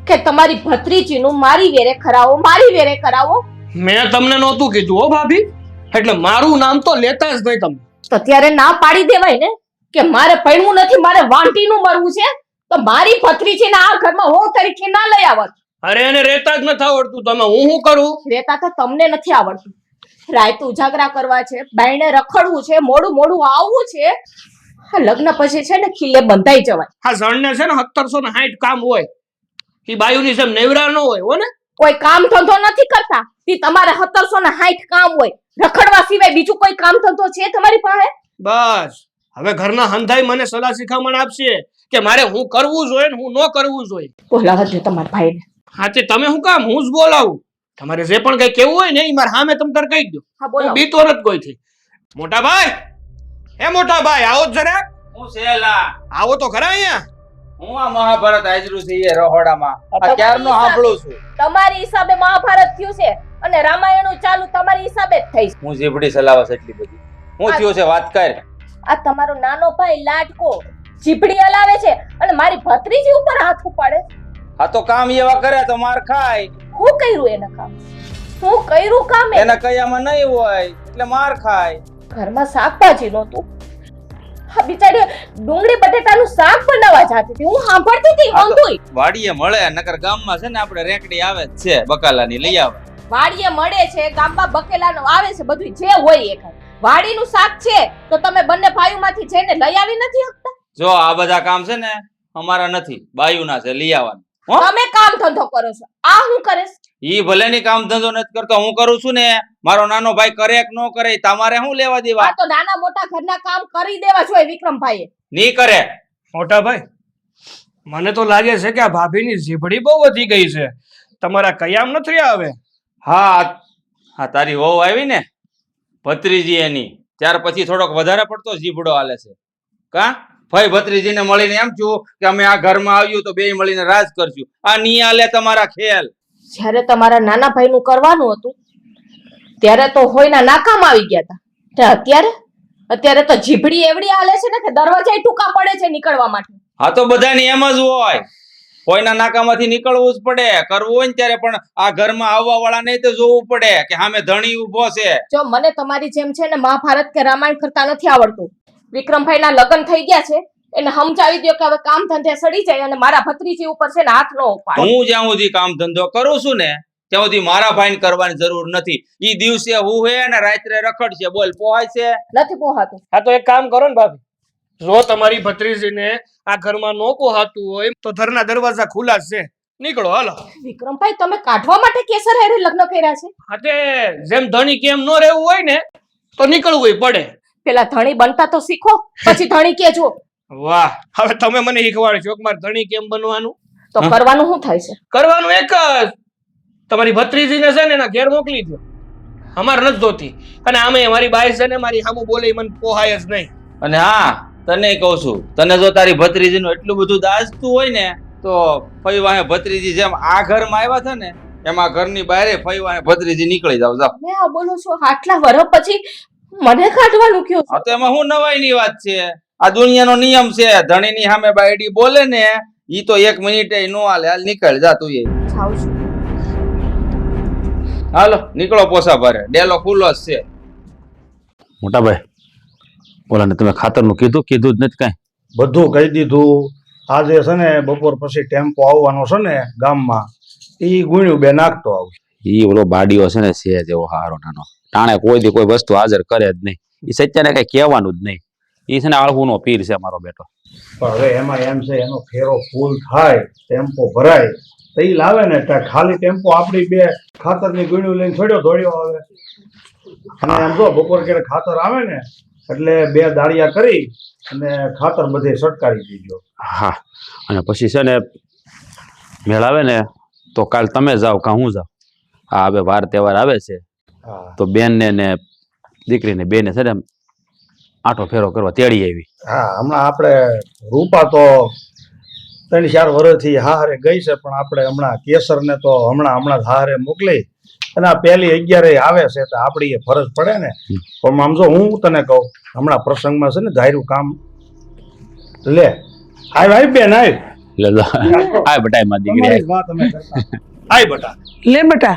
કે તમારી ભત્રીજીનું મારી વેરે કરાવો, મારી વેરે કરાવો. મેં તમને નહોતું કીધું હો ભાભી, એટલે મારું નામ તો લેતા જ નહીં તમે. તો ત્યારે ના પાડી દેવાય ને કે મારે પહેણવું નથી, મારે વાંટીનું મરવું છે, તો મારી ભત્રીજીને આ ઘરમાં વહુ તરીકે ના લઈ આવત. અરે એને રેતા જ નથી આવડતું, તમે હું શું કરું? રેતા તો તમને નથી આવડતું. રાત ઉજાગરા કરવા છે, બાયણે રખડવું છે, મોડું મોડું આવવું છે. હા, લગ્ન પછી છે ને ખીલે બંધાઈ જવાય. હા, જણને છે ને 1760 કામ હોય, એ બાયુની જેમ નેવરા ન હોય હો ને. કોઈ કામ ધંધો નથી કરતા, ઈ તમારે 1760 કામ હોય. રખડવા સિવાય બીજું કોઈ કામ ધંધો છે તમારી પાસે? બસ હવે ઘરના હંધાઈ મને સલાહ શિખામણ આપશે કે મારે હું કરવું જોઈએ ને હું ન કરવું જોઈએ. બોલાવા દો તમારા ભાઈને. હા, તે તમે હું કામ હું જ બોલાવું? તમારે જે પણ કઈ કેવું હોય ને એ મારા સામે તમ તાર કહી દો. હા હું બોલો. બીતો નથી કોઈથી. મોટા ભાઈ, હે મોટા ભાઈ, આવો જ જરા. હું સેલા આવો તો ખરા અહીંયા. હું આ મહાભારત હાજરું છે એ રહોડામાં આ ક્યારનો સાંભળું છું. તમારી હિસાબે મહાભારત થયું છે અને રામાયણનું ચાલુ તમારી હિસાબે જ થઈ છે. હું જીભડી સલાવસ એટલી બધી. હું થયો છે વાત કર. આ તમારો નાનો ભાઈ લાડકો જીભડી હલાવે છે અને મારી ભત્રીજી ઉપર હાથ ઉપાડે. આ તો કામ એવા કરે તો માર ખાય. હું કર્યું એને કામ? હું કર્યું કામ એને? એના કયામાં નહીં હોય એટલે માર ખાય. ઘરમાં શાકભાજી નહોતું, હા બિચારી ડુંગળી બટેટાનું શાક બનાવવા જાતી હતી. હું સાંભળતી હતી ઊંધુંય. વાડીએ મળે નકર ગામમાં છે ને આપણે રેકડી આવે જ છે બકાલાની લઈ આવે. વાડીએ મળે છે, ગામમાં બકેલાનો આવે છે, બધું જે હોય એ ખાય. વાડીનું શાક છે તો તમે બંને ભાઈઓમાંથી જઈને લઈ આવી નથી શકતા? જો આ બધા કામ છે ને અમારા નથી, બાયુના છે, લઈ આવવાનું. હો, તમે કામ ધંધો કરો છો, આ હું કરે છે? ઈ ભલે ની કામ ધંધો નથી કરતો, હું કરું છું ને. મારો નાનો ભાઈ કરે કે ન કરે તમારે શું લેવા દેવા? આ તો નાના મોટા ઘરના કામ કરી દેવા જોઈએ વિક્રમભાઈએ. ની કરે. મોટા ભાઈ, મને તો લાગે છે કે આ ભાભીની જીભડી બહુ વધી ગઈ છે. તમારા કયામ નથી રહ્યા હવે. હા હા, તારી વહુ આવી ને ભત્રીજી એની, ત્યાર પછી થોડોક વધારે પડતો જીભડો હાલે છે. કા ભાઈ ભત્રીજીને મળીને એમ છું કે અમે આ ઘરમાં આવ્યું તો બે મળીને રાજ કરશું. આ નહીં હાલે તમારા ખેલ. જ્યારે તમારા નાના ભાઈનું કરવાનું હતું ત્યારે તો હોયના નાકામ આવી ગયા હતા. તે અત્યારે તો જીભડી એવડી હાલે છે ને કે દરવાજા ટૂંકા પડે છે નીકળવા માટે. હા તો બધાની એમ જ હોય, કોઈના નાકામાંથી નીકળવું જ પડે. કરવું હોય ને ત્યારે પણ આ ઘરમાં આવવા વાળા નહીં તો જોવું પડે કે સામે ધણી ઉભો છે. જો મને તમારી જેમ છે ને મહાભારત કે રામાયણ કરતા નથી આવડતું. વિક્રમભાઈના લગ્ન થઈ ગયા છે એને સમજાવી દો કે હવે કામ ધંધે સડી જાય અને મારા ભત્રીજી ઉપર છે ને હાથ ન ઉપાડે. હું જ્યાં સુધી કામ ધંધો કરું છું ને ત્યાં સુધી મારા ભાઈને કરવાની જરૂર નથી. ઈ દિવસે હું હે ને રાત્રે રખડશે. બોલ પોહાય છે? નથી પોહાતું. હા તો એક કામ કરો ને ભાભી, જો તમારી ભત્રીજીને આ ઘરમાં નો પોહાતું હોય તો ઘરના દરવાજા ખુલ્લા જ છે, નીકળો હાલો. વિક્રમભાઈ તમે કાઢવા માટે કેસર હારે લગ્ન કર્યા છે? હા તે જેમ ધણી કેમ ન રહેવું હોય ને તો નીકળવું પડે. પેલા ધણી બનતા તો શીખો પછી ધણી કેજો. વાહ, હવે તમે મને શીખવાડશો કે મારે ધણી કેમ બનવાનું. તો કરવાનું શું થાય છે? કરવાનું એક જ, તમારી ભત્રીજીને છે ને એના ઘેર મોકલી દો, અમારે નથી જોતી. અને આમે મારી બાઈ છે ને મારી સામું બોલે મને પોહાય જ નહીં. અને હા તને કહું છું, તને જો તારી ભત્રીજીનું એટલું બધું દાજતું હોય ને તો ફઈવાહે ભત્રીજી જેમ આ ઘરમાં આવ્યા છે ને એમાં ઘરની બહાર ફઈવાહે ભત્રીજી નીકળી જાવ. જાવ. તમે આ બોલો છો આટલા વર્ષ પછી મને કાઢવાનું કયો છો? હા તો એમાં શું નવાઈની વાત છે? આ દુનિયાનો નિયમ છે. ધણીની સામે બાયડી બોલે ને ઈ તો 1 મિનિટે નો હાલે. હાલ નીકળ જા તું. જાઉં છું. હાલો નીકળો પોસા ભરે. ડેલો ખુલ્લો જ છે. મોટા ભાઈ, ઓલાને તમે ખાતરનું કીધું જ નથી કાંઈ? બધું કહી દીધું. આજે છે ને બપોર પછી ટેમ્પો આવવાનો છે ને ગામમાં, ઈ ગુણ્યું બે નાખતો આવશે. ઈ ઓલો બાડીઓ છે ને છે જેવો હારો નાનો, ટાણે કોઈ દી કોઈ વસ્તુ હાજર કરે જ નહીં. ઈ સચ્ચાને કઈ કહેવાનું જ નહીં. ઈ છે ને આળહુનો પીર છે મારો બેટો. પણ હવે એમાં એમ છે એનો ફેરો ફૂલ થાય, ટેમ્પો ભરાય તો ઈ લાવે ને ત્યાં ખાલી ટેમ્પો આપડી બે ખાતરની ગુણ્યું લઈને થોડ્યો દોડ્યો આવે. અને એમ જો બપોર ક્યારે ખાતર આવે ને એટલે 2 દાળિયા કરી અને ખાતર બધે સટકારી દીધો. હા, અને પછી છે ને મેળ આવે ને તો કાલ તમે જાઓ કાં હું જાઉં. આ હવે વાર તહેવાર આવે છે હા તો બેનને ને દીકરીને બેને છે ને આટો ફેરો કરવા તેડી આવી. હા, હમણાં આપણે રૂપા તો 3-4 વર્ષથી હારે ગઈ છે, પણ આપણે હમણાં કેસરને તો હમણાં હારે મોકલી અને આ પહેલી 11 આવે છે તો આપણી એ ફરજ પડે ને. પણ આમ જો હું તને કહું, હમણાં પ્રસંગમાં છે ને ધાર્યું કામ લે. આય બેન આય. આ બટાઈ માં દીકરી તમારી વાત અમે કરતા. આય બટા. લે બેટા,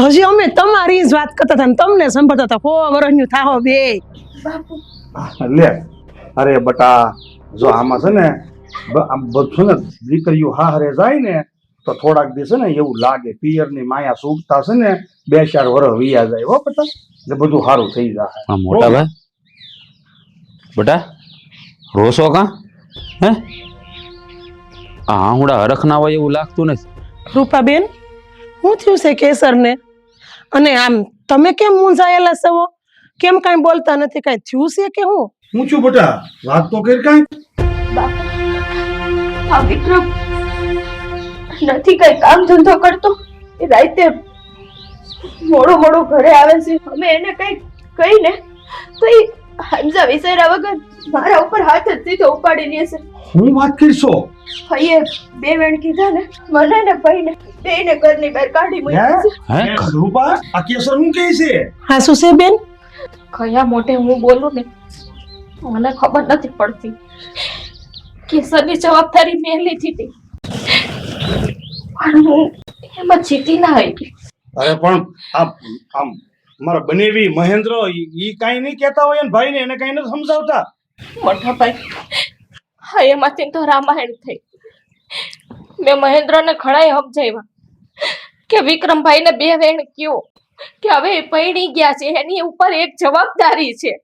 હજી અમે તમારી જ વાત કરતા હતા ને તમને સંભળતા હતા. 4 વર્ષનું થાહો બે. લે અરે બટા, જો આમાં છે ને આમ બધું ને દીકરીઓ હારે જાય ને તો થોડાક દિવસ ને એવું લાગે પિયરની માયા સૂકતા છે ને 2-4 વર્ષ વિયા જાય. હો બટા, એટલે બધું સારું થઈ જાય. હા મોટા ભાઈ, બેટા રોસો કાં હે? આ આહુડા હરખ ના હોય એવું લાગતું નથી. રૂપાબેન, શું થયું છે કેસરને? અને આમ તમે કેમ મૂંઝાયેલા છો? કેમ કાંઈ બોલતા નથી? કાંઈ થયું છે કે હું? હું છું બટા, વાત તો કર કાંઈ. આ વિક્રમ નથી કઈ કામ ધંધો કરતો. એ રાતે મોડો ઘરે આવે છે. અમે એને કઈ કહીને તો એ હંજા વિચાર્યા વગર મારા ઉપર હાથ જ સીધો ઉપાડી લે છે. હું વાત કરશો? ભાઈએ 2 વેણ કીધા ને મને ને ભાઈને બેને ઘરની બહાર કાઢી મૂકી છે. હે રૂપા, આ કેસર હું કહે છે? હા શું છે બેન? કયા મોઢે હું બોલું ને મને ખબર નથી પડતી. કેસરની જવાબદારી મેં લીધી હતી પણ હું એમાં જીતી ના આવી. અરે પણ આમ મારા બનેવી મહેન્દ્ર ઈ કાંઈ નહીં કહેતા હોય ને ભાઈને, એને કાંઈ નથી સમજાવતા. મોટા ભાઈ, હા એમાંથી તો રામાયણ થઈ. મેં મહેન્દ્રને ઘણાય સમજાવ્યા કે વિક્રમભાઈને 2 વેણ કયો કે હવે એ પૈણી ગયા છે, એની ઉપર એક જવાબદારી છે.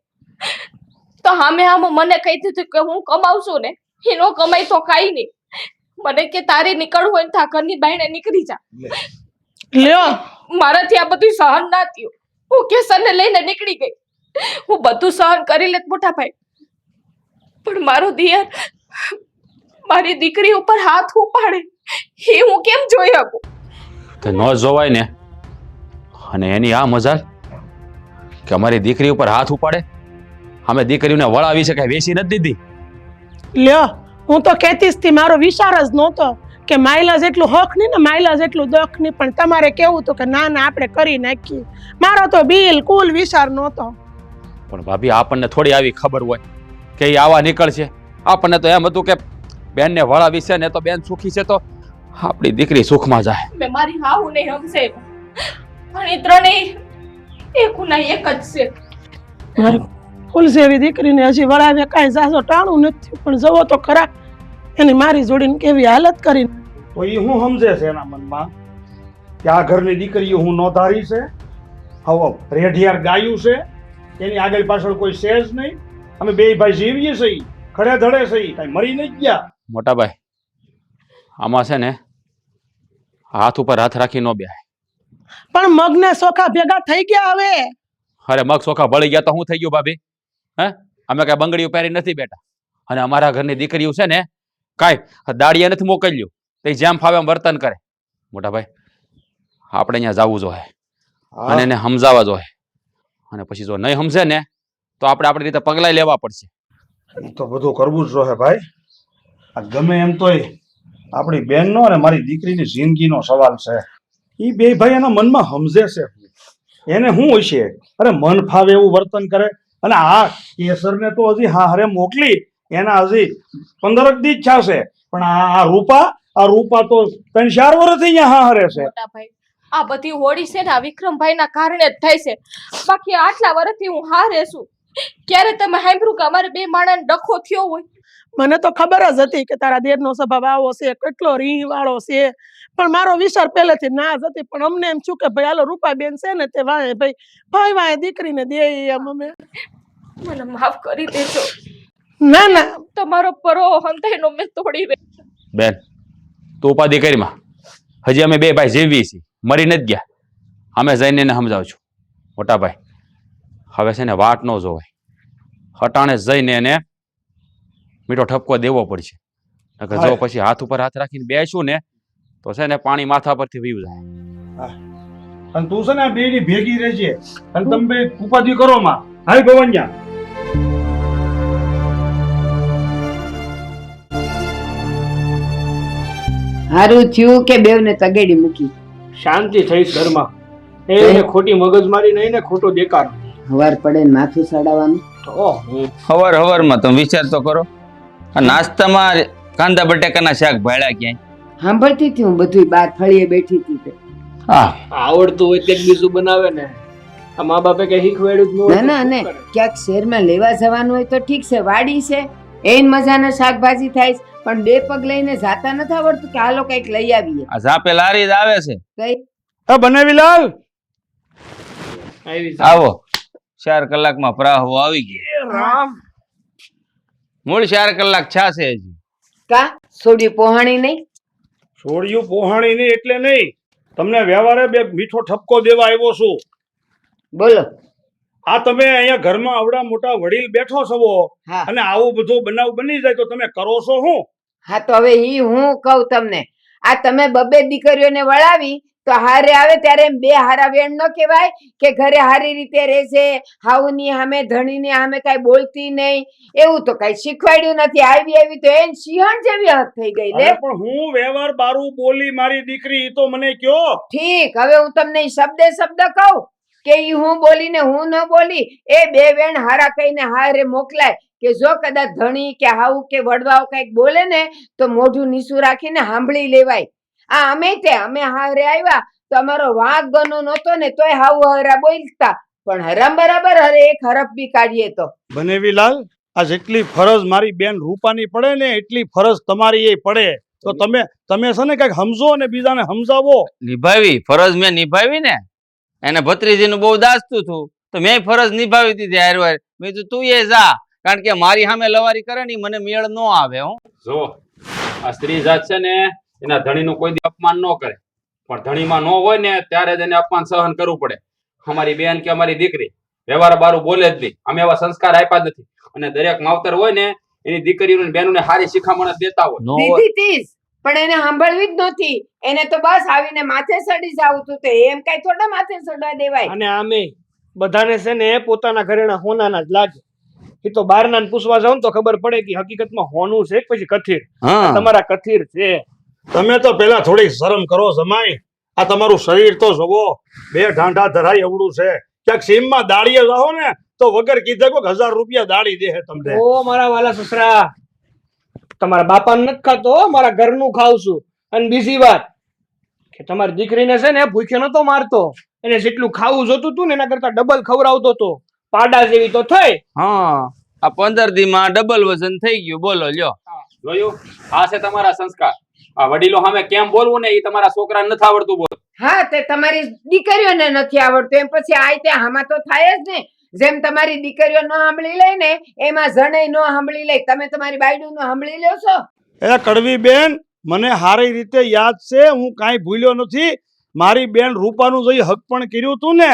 તો હામે મને કહી દીધું કે હું કમાવશું ને એનો કમાઈ તો કાંઈ નહીં. મને કે તારે નીકળવું હોય ને ઘરની બાયણે નીકળી જા. લ્યો, મારાથી આ બધું સહન ના થયું. હું કેસરને લઈને નીકળી ગઈ. હું બધું સહન કરી લેત મોટા ભાઈ, પણ મારો દિયર મારી દીકરી ઉપર હાથ ઉપાડે એ હું કેમ જોઈ શકું? તો ન જોવાય ને. અને એની આ મજાલ કે અમારી દીકરી ઉપર હાથ ઉપાડે. અમે દીકરીઓને વળાવી શકાય વેચી નથી દીધી. લ્યો હું તો કહેતીશ થી મારો વિચાર જ નહોતો કે માઇલેજ એટલું હક નહીં ને માઇલેજ એટલું દખ નહીં, પણ તમારે કેવું હતું કે ના ના આપણે કરી નાખીએ. મારો તો બિલકુલ વિચાર નહોતો. પણ ભાભી આપણને થોડી આવી ખબર હોય કે એ આવા નીકળશે. આપણને તો એમ હતું કે બેનને વળાવી છે ને તો બેન સુખી છે તો આપણી દીકરી સુખમાં જાય. મેં મારી હાવ નહીં સમજે પણ એ ત્રણેય એક ના એક જ છે. મારી ફૂલ જેવી દીકરીને હજી વળાવે કાંઈ જાજો ટાણું નથી, પણ જવો તો ખરા એની મારી જોડીને કેવી હાલત કરી. તો એ હું સમજે છે એના મનમાં કે આ ઘરની દીકરીઓ હું નોંધારી છે, હવે રેઢિયાર ગાયું છે, એની આગળ પાછળ કોઈ છે જ નહીં. અમે બે ભાઈ જીવીએ છીએ, ખડે ધડે છીએ, કાંઈ મરી નહીં ગયા. મોટા ભાઈ આમાં છે ને હાથ ઉપર હાથ રાખી ન બેહાય. પણ મગને સોખા ભેગા થઈ ગયા હવે. અરે મગ સોખા બળી ગયા તો શું થઈ ગયું ભાભી? હે અમે કઈ બંગડીઓ પહેરી નથી બેટા, અને અમારા ઘરની દીકરીઓ છે ને કાંઈ દાડિયા નથી મોકલ્યું તો જેમ ફાવે એમ વર્તન કરે. મોટા ભાઈ આપણે અહીંયા જવું જોઈએ અને એને સમજાવવા જોઈએ, અને પછી જો નહીં સમજે ને તો આપણે આપણી રીતે પગલાં લેવા પડશે. એ તો બધું કરવું જ જોઈએ ભાઈ. આ ગમે એમ તોય આપણી બેનનો અને મારી દીકરીની જિંદગીનો સવાલ છે. એ બે ભાઈ એના મનમાં સમજે છે એને શું હોય છે. અરે મન ફાવે એવું વર્તન કરે. અને આ કેસરને તો હજી હા હરે મોકલી એના હજી 15 દી જ થશે, પણ આ રૂપા તો 3-4 વર્ષથી અહીંયા હા હરે છે. મોટા ભાઈ આ બધી હોડી છે ને આ વિક્રમભાઈ ના કારણે જ થાય છે. બાકી આટલા વર્ષથી હું હારે છું. ક્યારે તમે સાંભળ્યું કે અમારે બે માણસને ડખો થયો હોય? મને તો ખબર જ હતી કે તારા દેરનો સ્વભાવ આવો છે, કેટલો રીહ વાળો છે, પણ મારો વિચાર પહેલેથી ના જ હતી. પણ અમને એમ છું કે ભાઈ હાલો રૂપાબેન છે ને તે વાંહે ભાઈ વાંહે દીકરીને દે એમ. અમે મને માફ કરી દેજો. ના ના તમારો પરો હંતાઈનો મેં તોડી રહ્યો. બેન તું ઉપાધિ કરીમાં, હજી અમે બે ભાઈ જીવીએ છીએ, મરી નથી ગયા. અમે જઈને એને સમજાવું છું. મોટા ભાઈ હવે છે ને વાટ ન જોવાય, હટાણે જઈને એને મીઠો ઠપકો દેવો પડશે. જો પછી હાથ ઉપર હાથ રાખીને બેસું ને તો છે ને પાણી માથા પરથી વીવું જાય. અને તું છે ને આ બેની ભેગી રહેજે અને તમે બે ઉપાધિ કરો માં. હાય ભવન્યા હારું થયું કે બેવને તગેડી મૂકી. શાંતિ થઈશ ઘરમાં. એને ખોટી મગજમારી નહીં ને ખોટો દેકાર. હવાર પડે ને માથું સડાવવાનું. હવારમાં તમે વિચાર તો કરો. આ નાસ્તામાં કાંદા બટાકાના શાક ભાડ્યા ક્યાંય? સાંભળતી હતી હું બધું, બાર ફળીએ બેઠી હતી તે. હા આવડતું હોય તે બીજું બનાવે ને. આ મા બાપે કઈ શીખવાડ્યું જ ના ના, અને ક્યાંક શહેરમાં લેવા જવાનું હોય તો ઠીક છે, વાડી છે એન મજાના શાકભાજી થાય છે, પણ બે પગ લઈને જાતા નથી આવડતું કે હાલો કઈક લઈ આવીએ. આ ઝાપે લારી જ આવે છે. કઈ બનેવીલાલ આવો 4 કલાકમાં પ્રાહો આવી ગયો. રામ મૂળ 4 કલાક છાશે હજી. કા સોડી પોહાણી નહીં? છોડ્યું પોહાણી નહીં એટલે નહીં, તમને વ્યવહારે બે મીઠો ઠપકો દેવા આવ્યો છું. બોલો. આ તમે અહીંયા ઘરમાં આવડા મોટા વડીલ બેઠો છો હા અને આવો બધો બનાવ બની જાય તો તમે કરો છો શું? હા તો હવે ઈ હું કહું તમને, આ તમે બબે દીકરીઓને વળાવી તો હારે આવે ત્યારે એમ બે હારા વેણ ન કહેવાય કે ઘરે હારી રીતે રહેશે, હાઉની સામે ધણીની સામે કઈ બોલતી નહીં, એવું તો કઈ શીખવાડ્યું નથી. આવી તો એન સિંહણ જેવી હક થઈ ગઈ લે. અરે પણ હું વ્યવહાર બારું બોલી મારી દીકરી ઈ તો મને કયો. ઠીક, હવે હું તમને શબ્દે શબ્દ કહું કે ઈ હું બોલી ને હું ન બોલી, એ બે વેણ હારા કહીને હારે મોકલાય કે જો કદાચ ધણી કે હાઉ કે વડવાઓ કઈક બોલે ને તો મોઢું નીસું રાખીને સાંભળી લેવાય. આ અમે હારે આવ્યા તો અમારો વાંક બનો નહોતો ને તોય હાઉ હરા બોલતા, પણ હરામ બરાબર હરે એક હરફ બી કાઢીએ તો. બનેવીલાલ, આ જેટલી ફરજ મારી બેન રૂપાની પડે ને એટલી ફરજ તમારી એ પડે. તો તમે છે ને કઈક સમજો અને બીજાને સમજાવો. નિભાવી ફરજ મેં નિભાવી ને. એને ભત્રીજીનું બહુ દાસતું હતું તો મેં ફરજ નિભાવી દીધી. હારવાર મેં તો તું એ જા, કારણ કે મારી સામે લવારી કરે ને મને મેળ ન આવે. હું જો આ સ્ત્રી જાત છે ને એના ધણીનું કોઈ દી અપમાન ન કરે, પણ ધણીમાં ન હોય ને ત્યારે જ એને અપમાન સહન કરવું પડે. અમારી બેન કે અમારી દીકરી વ્યવહાર બારું બોલે જ નહીં. અમે એવા સંસ્કાર આપ્યા જ નથી, અને દરેક માવતર હોય ને એની દીકરીઓને બેનોને સારી શિખામણ દેતા હોય. દીધી તીસ પણ એને સાંભળવી જ નહોતી. એને તો બસ આવીને માથે સડી જાવ તું, તો એમ કઈ થોડા માથે સડવા દેવાય. અને આમે બધાને છે ને પોતાના ઘરેના હોનાના જ લાગે. એ તો બહારના ને પૂછવા જાવ ને તો ખબર પડે કે હકીકતમાં હોનું છે કે પછી કથીર. હા તમારા કથીર છે. તમે તો પેલા થોડી શરમ કરો જમાઈ. આ તમારું શરીર તો જુઓ, 2 ઢાંઢા ધરાય એવડું છે. ક્યાંક સીમમાં દાડીએ જાઓ ને તો વગર કીધે કોઈક 1000 રૂપિયા દાડી દે તમને. ઓ મારા વાલા સસરા, તમારા બાપાને નથી ખાતો, મારા ઘરનું ખાવ છું. અને બીજી વાત કે તમારી દીકરીને છે ને ભૂખ્યો નતો મારતો, એને જેટલું ખાવું જોતું હતું ને એના કરતા ડબલ ખવડાવતો હતો. પાડા જેવી તો થઈ. હા આ 15 દીમાં ડબલ વજન થઈ ગયું. બોલો લ્યો. જોયું? આ છે તમારા સંસ્કાર. આ વડીલો સામે કેમ બોલવું ને એ તમારા છોકરાને નથી આવડતું બોલ. હા તે તમારી દીકરીઓને નથી આવડતું એમ પછી આય તે આમાં તો થાય જ ને. જેમ તમારી દીકરીઓ ન સાંભળી લે ને એમાં જણેય ન સાંભળી લે. તમે તમારી બાયડું નો સાંભળી લ્યો છો. એ કડવી બેન, મને સારી રીતે યાદ છે, હું કાંઈ ભૂલ્યો નથી. મારી બેન રૂપાનું જે હક પણ કર્યું હતું ને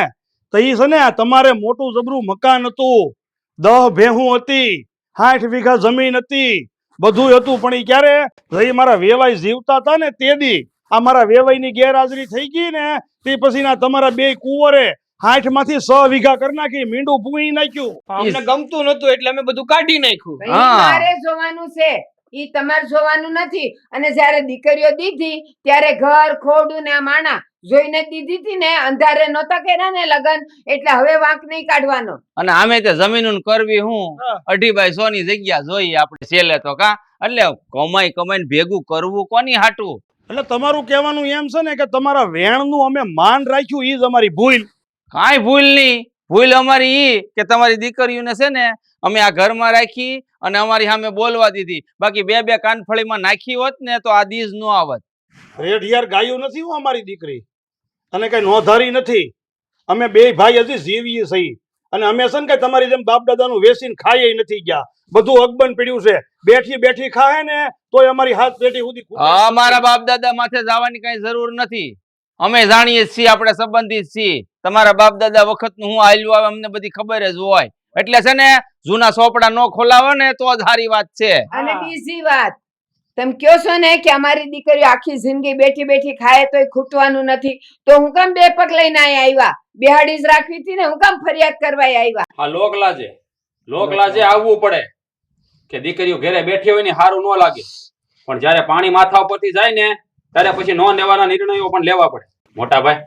તો ઈ છે ને તમારે મોટું જબરું મકાન હતું, 10 ભેહું હતી, 60 વીઘા જમીન હતી, બધું હતું. પણ ઈ ક્યારે જઈ મારા વેવાઈ જીવતા હતા ને તે દી આ મારા વેવાઈની ગેરહાજરી થઈ ગઈ ને તે પછી ના તમારા 2 કુંવરે 60 માંથી 6 વીઘા કરી નાખી, મીંડું પૂઈ નાખ્યું. અમને ગમતું નતું એટલે અમે બધું કાઢી નાખ્યું. ઈ મારે જોવાનું છે, ઈ તમારે જોવાનું નથી. અને જ્યારે દીકરીઓ દીધી ત્યારે ઘર ખોડું ને આ માણા જોઈને દીધી હતી ને, અંધારે નહોતા કર્યા ને લગન, એટલે હવે વાંક નહીં કાઢવાનો. અને આમે તે જમીન કરવી હું 2.5 બાય 100 ની જગ્યા જોઈએ આપણે છેલ્લે તો કા. એટલે કમાઈને ભેગું કરવું કોની હાટું. એટલે તમારું કહેવાનું એમ છે ને કે તમારા વેણનું અમે માન રાખ્યું, ઈ જ અમારી ભૂલ. કાંઈ ભૂલ નહીં. ભૂલ અમારી ઈ કે તમારી દીકરીઓને છે ને અમે આ ઘરમાં રાખી અને અમારી સામે બોલવા દીધી. બાકી 2 કાનફળીમાં નાખી હોત ને તો આ દીજ નો આવત. રેઢિયાર ગાયું નથી હું અમારી દીકરી, અને કઈ નોંધારી નથી. અમે 2 ભાઈ હજી જીવીએ સહી. અને અમે છે ને કઈ તમારી જેમ બાપ દાદાનું વેસીને ખાઈએ નથી ગયા. બધું અગબન પડ્યું છે. બેઠી ખાય ને તોય અમારી હાથ પેટી સુધી અમારા બાપ દાદા માથે જવાની કઈ જરૂર નથી. અમે જાણીએ છીએ, આપણે સંબંધિત છીએ. તમારા બાપ દાદા વખતનું હું આયલું આવે અમને બધી ખબર જ હોય. એટલે છે ને જૂના ચોપડા નો ખોલાવો ને તો જ સારી વાત છે. અને બીજી વાત, તમે કયો છો ને કે અમારી દીકરીઓ આખી જિંદગી બેઠી ખાય તોય ખૂટવાનું નથી, તો હું કામ 2 પગ લઈને આવ્યા? બેહાડી જ રાખવી હતી ને, હું કામ ફરિયાદ કરવા આવ્યા? આ લોકલાજે આવવું પડે કે દીકરીઓ ઘરે બેઠી હોય ને સારું ન લાગે, પણ જયારે પાણી માથા ઉપરથી જાય ને ત્યારે પછી ન લેવાના નિર્ણયો પણ લેવા પડે. મોટા ભાઈ,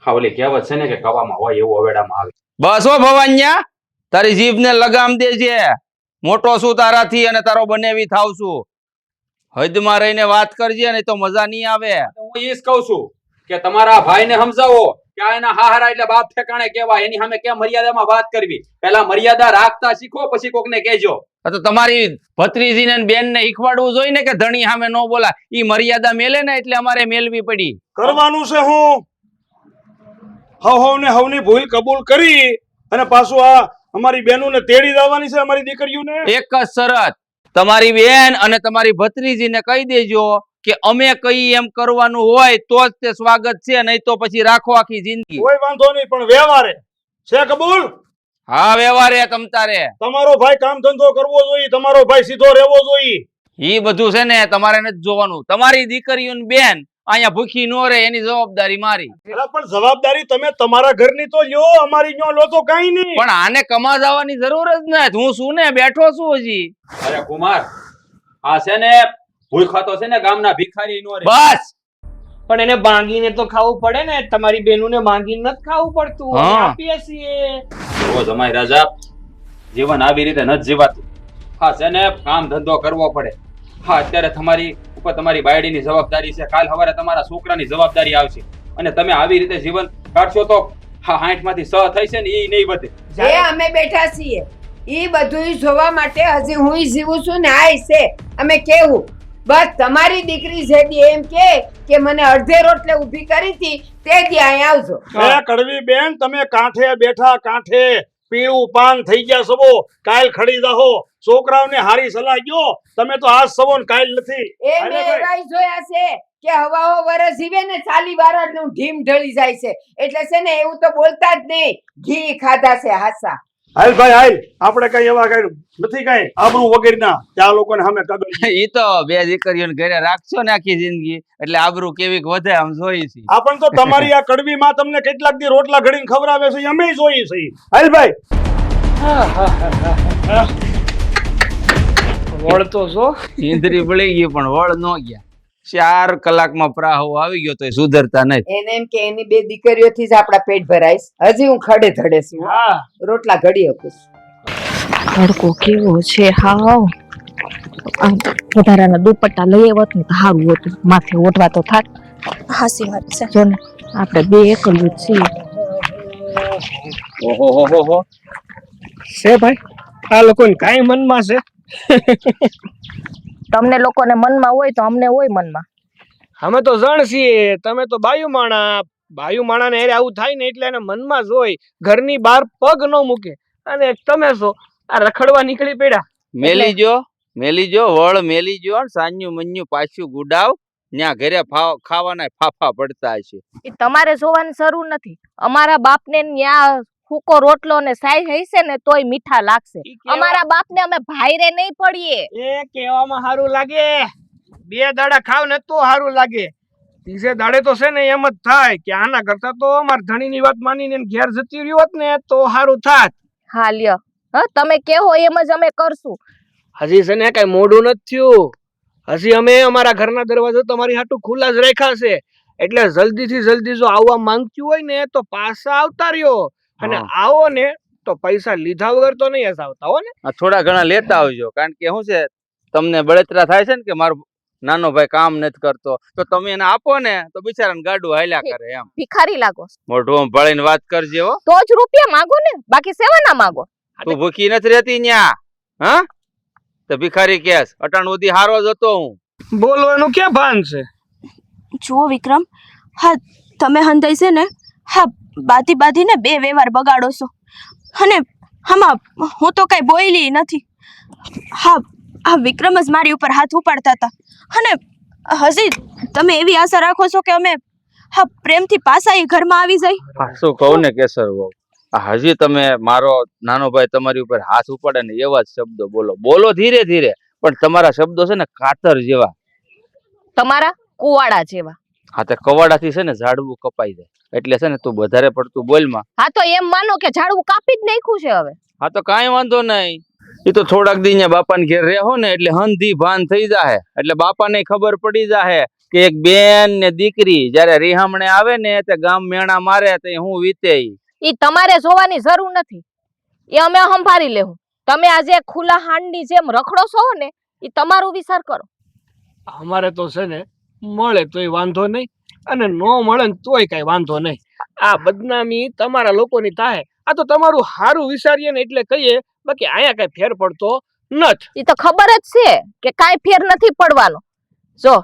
હા ઓલી કહેવત છે ને કે કવામાં હોય એવું અવેડામાં આવે. બસ હો ભવાન્યા, તારી જીભને લગામ દેજે. મોટો છું તારાથી અને તારો બનેવી થાવ છું. હદમાં રહીને વાત કરજે, નહીં તો મજા નહીં આવે. હું એ જ કહું છું કે તમારા ભાઈને સમજાવો કે આ એના હાહારા એટલે બાપ ઠેકાણે કહેવાય. એની સામે કેમ મર્યાદામાં વાત કરવી? પહેલા મર્યાદા રાખતા શીખો, પછી કોકને કહેજો. તો તમારી ભત્રીજીને ને બેનને શીખવાડવું જોઈએ ને કે ધણી સામે ન બોલા. ઈ મર્યાદા મેલે ને એટલે અમારે મેલવી પડી. કરવાનું છે હું હવની ભૂલ કબૂલ કરી અને પાછું આ અમારી બહેનોને તેડી દેવાની છે, અમારી દીકરીઓને. એક જ શરત, તમારી બેન અને તમારી ભત્રીજીને કહી દેજો કે અમે કઈ એમ કરવાનું હોય તો જ તે સ્વાગત છે, નહીં તો પછી રાખો આખી જિંદગી. કોઈ વાંધો નહીં, પણ વ્યવહારે છે કબૂલ? હા વ્યવહારે તમતારે. તમારો ભાઈ કામ ધંધો કરવો જોઈએ, તમારો ભાઈ સીધો રહેવો જોઈએ. ઈ બધું છે ને તમારે નથી જોવાનું. તમારી દીકરીઓની બેન અહીંયા ભૂખી નો રહે એની જવાબદારી મારી. પણ જવાબદારી તમે તમારા ઘરની તો લ્યો, અમારી ન્યો લો તો કઈ નહીં. પણ આને કમા જવાની જરૂર જ નથી. હું શું ને બેઠો છું હજી. અરે કુમાર, આ છે ને ભૂખા તો છે ને ગામના ભિખારી નો રહે. બસ પણ એને માંગીને તો ખાવું પડે ને. તમારી બેનુને માંગીને નથી ખાવું પડતું. અમે હા. આપીએ છીએ. ઓ જમાઈ રાજા, જીવન આવી રીતે નથી જીવાતું. હા છે ને કામ ધંધો કરવો પડે. હા અત્યારે તમારી ઉપર તમારી બાયડીની જવાબદારી છે, કાલ સવારે તમારા છોકરાની જવાબદારી આવશે, અને તમે આવી રીતે જીવન કાઢશો તો હા 60 માંથી 6 થઈ છે ને એ નહીં વધે. એ અમે બેઠા છીએ ઈ બધું જોવા માટે. હજી હું જીવું છું ને આય છે અમે કેવું. બસ તમારી દીકરી જેદી એમ કે મને અડધે રોટલે ઊભી કરી હતી તે દી અહીં આવજો. એ કડવી બેન, તમે કાંઠે બેઠા, કાંઠે પીળું પાન થઈ ગયા સબો, કાલ ખડી જાહો. છોકરાઓને હારી સલાહ ગયો, તમે તો આજ સવો ને કાલ નથી. એ મેં એવાય જોયા છે કે હવાઓ વરસ જીવે ને 40 બારડનું ઢીમ ઢળી જાય છે. એટલે છે ને એવું તો બોલતા જ નહીં. ઘી ખાધા છે હાસા. હાલ ભાઈ હાલ, આપણે કઈ એવા કઈ નથી કઈ આબરૂ વગેરેના ત્યાં લોકોને સામે કગર. ઈ તો 2 દીકરીઓને ઘરે રાખશો ને આખી જિંદગી એટલે આબરૂ કેવી વધે આમ જોઈ છે. આપણ તો તમારી આ કડવી માં તમને કેટલાક દી રોટલા ઘડીને ખવડાવે છે અમે જોઈ છે. હાલ ભાઈ વળતો છો ઈંધરી પડી ગઈ પણ વળ ન ગયા 4 કલાકમાં પ્રાહો આવી ગયો તો એ સુધરતા નથી. એને એમ કે એની 2 દીકરીઓથી જ આપણા પેટ ભરાઈશ. હજી હું ખડે ધડે છું. હા રોટલા ઘડી શકું છું. તડકો કેવો છે હાવ આમ તો વધારાના દુપટ્ટા લઈ આવત ને તો સારું હતું માથે ઓઢવા તો થાત. હાસી વાત છે. જો ને આપણે બે એકલું જ છીએ. ઓહો હો હો હો છે ભાઈ આ લોકોને કાંઈ મનમાં છે તમને લોકોને મનમાં હોય તો અમને હોય મનમાં. અમે તો જણ છીએ તમે તો બાયુ માણાને હારે આવું થાય ને એટલે એને મનમાં જ હોય ઘરની બહાર પગ ન મૂકે અને તમે છો આ રખડવા નીકળી પડ્યા મેલી જો વળ મેલી જો સાન્યું મન્યું પાછું ગુડાવ ન્યા ઘરે ખાવાના ફાફા પડતા હશે. એ તમારે જોવાની જરૂર નથી. અમારા બાપને ન્યા ફૂકો રોટલો ને સાઈ હશે ને તોય મીઠા લાગશે. અમારા બાપને અમે ભાઈરે નહીં પડીએ. એ કહેવામાં સારું લાગે 2 દાડા ખાવ ને તો સારું લાગે 3 દાડે તો છે ને એમ જ થાય કે આના કરતા તો અમાર ધણીની વાત માનીને ઘેર જતી રહ્યો હોત ને તો સારું થાત. હા લ્યો તમે કેવો એમ જ અમે કરશું. હજી છે ને કઈ મોડું નથી થયું હજી અમે અમારા ઘરના દરવાજો તમારી હાટુ ખુલ્લા જ રાખ્યા છે એટલે જલ્દીથી જલ્દી જો આવવા માંગતું હોય ને તો પાછા આવતા રહ્યો અને આવો ને તો પૈસા લીધા વગર તો નહીં આવતા હો ને. થોડા ઘણા લેતા આવજો કારણ કે શું છે તમને બળતરા થાય છે ને કે મારો નાનો ભાઈ કામ નથી કરતો તો તમે એને આપો ને તો બિચારાને ગાડું હાલ્યા કરે એમ. ભિખારી લાગો. મોઢું ભળીને વાત કરજે હો. તો જ રૂપિયા માંગો ને બાકી સેવા ના માંગો. તું ભૂખી નથી રહેતી ન્યા હા તો ભિખારી કેસ અટાણ સુધી હારો જ હતો હું. બોલવાનું ક્યાં ભાન છે. જુઓ વિક્રમ હા તમે હંધાઈ છે ને હા બાધીને 2 વ્યવહાર બગાડો છો અને આમાં હું તો કઈ બોયલી નથી. હા આ વિક્રમ જ મારી ઉપર હાથ ઉપાડતા હતા અને હજી તમે એવી આશા રાખો છો કે અમે હા પ્રેમથી પાછા એ ઘરમાં આવી જાય. શું કહું ને કેસર વહુ હજી તમે મારો નાનો ભાઈ તમારી ઉપર હાથ ઉપાડે ને એવા જ શબ્દો બોલો ધીરે ધીરે પણ તમારા શબ્દો છે ને કાતર જેવા તમારા કુવાડા જેવા. હા તો કવાડાથી છે ને ઝાડવું કપાઈ જાય એટલે છે ને તું વધારે પડતું બોલમાં. હા તો એમ માનો કે ઝાડવું કાપી જ નાખ્યું છે હવે. હા તો કાંઈ વાંધો નહીં એ તો થોડાક દી બાપાને ઘેર રહો ને એટલે હંધી ભાન થઈ જાહે એટલે બાપાને ખબર પડી જાહે કે એક બેન ને દીકરી જયારે રિહામણે આવે ને તે ગામ મેણા મારે તો હું વીતે. ઈ તમારે જોવાની જરૂર નથી એ અમે સંભાળી લેવું. તમે આજે ખુલ્લા હાંડની જેમ રખડો છો ને ઈ તમારું વિચાર કરો. અમારે તો છે ને મળે તોય વાંધો નહીં અને ન મળે ને તોય કઈ વાંધો નહીં. આ બદનામી તમારા લોકોની થાય આ તો તમારું સારું વિચારીએ ને એટલે કહીએ બાકી અહીંયા કઈ ફેર પડતો નથી. ઈ તો ખબર જ છે કે કાંઈ ફેર નથી પડવાનો. જો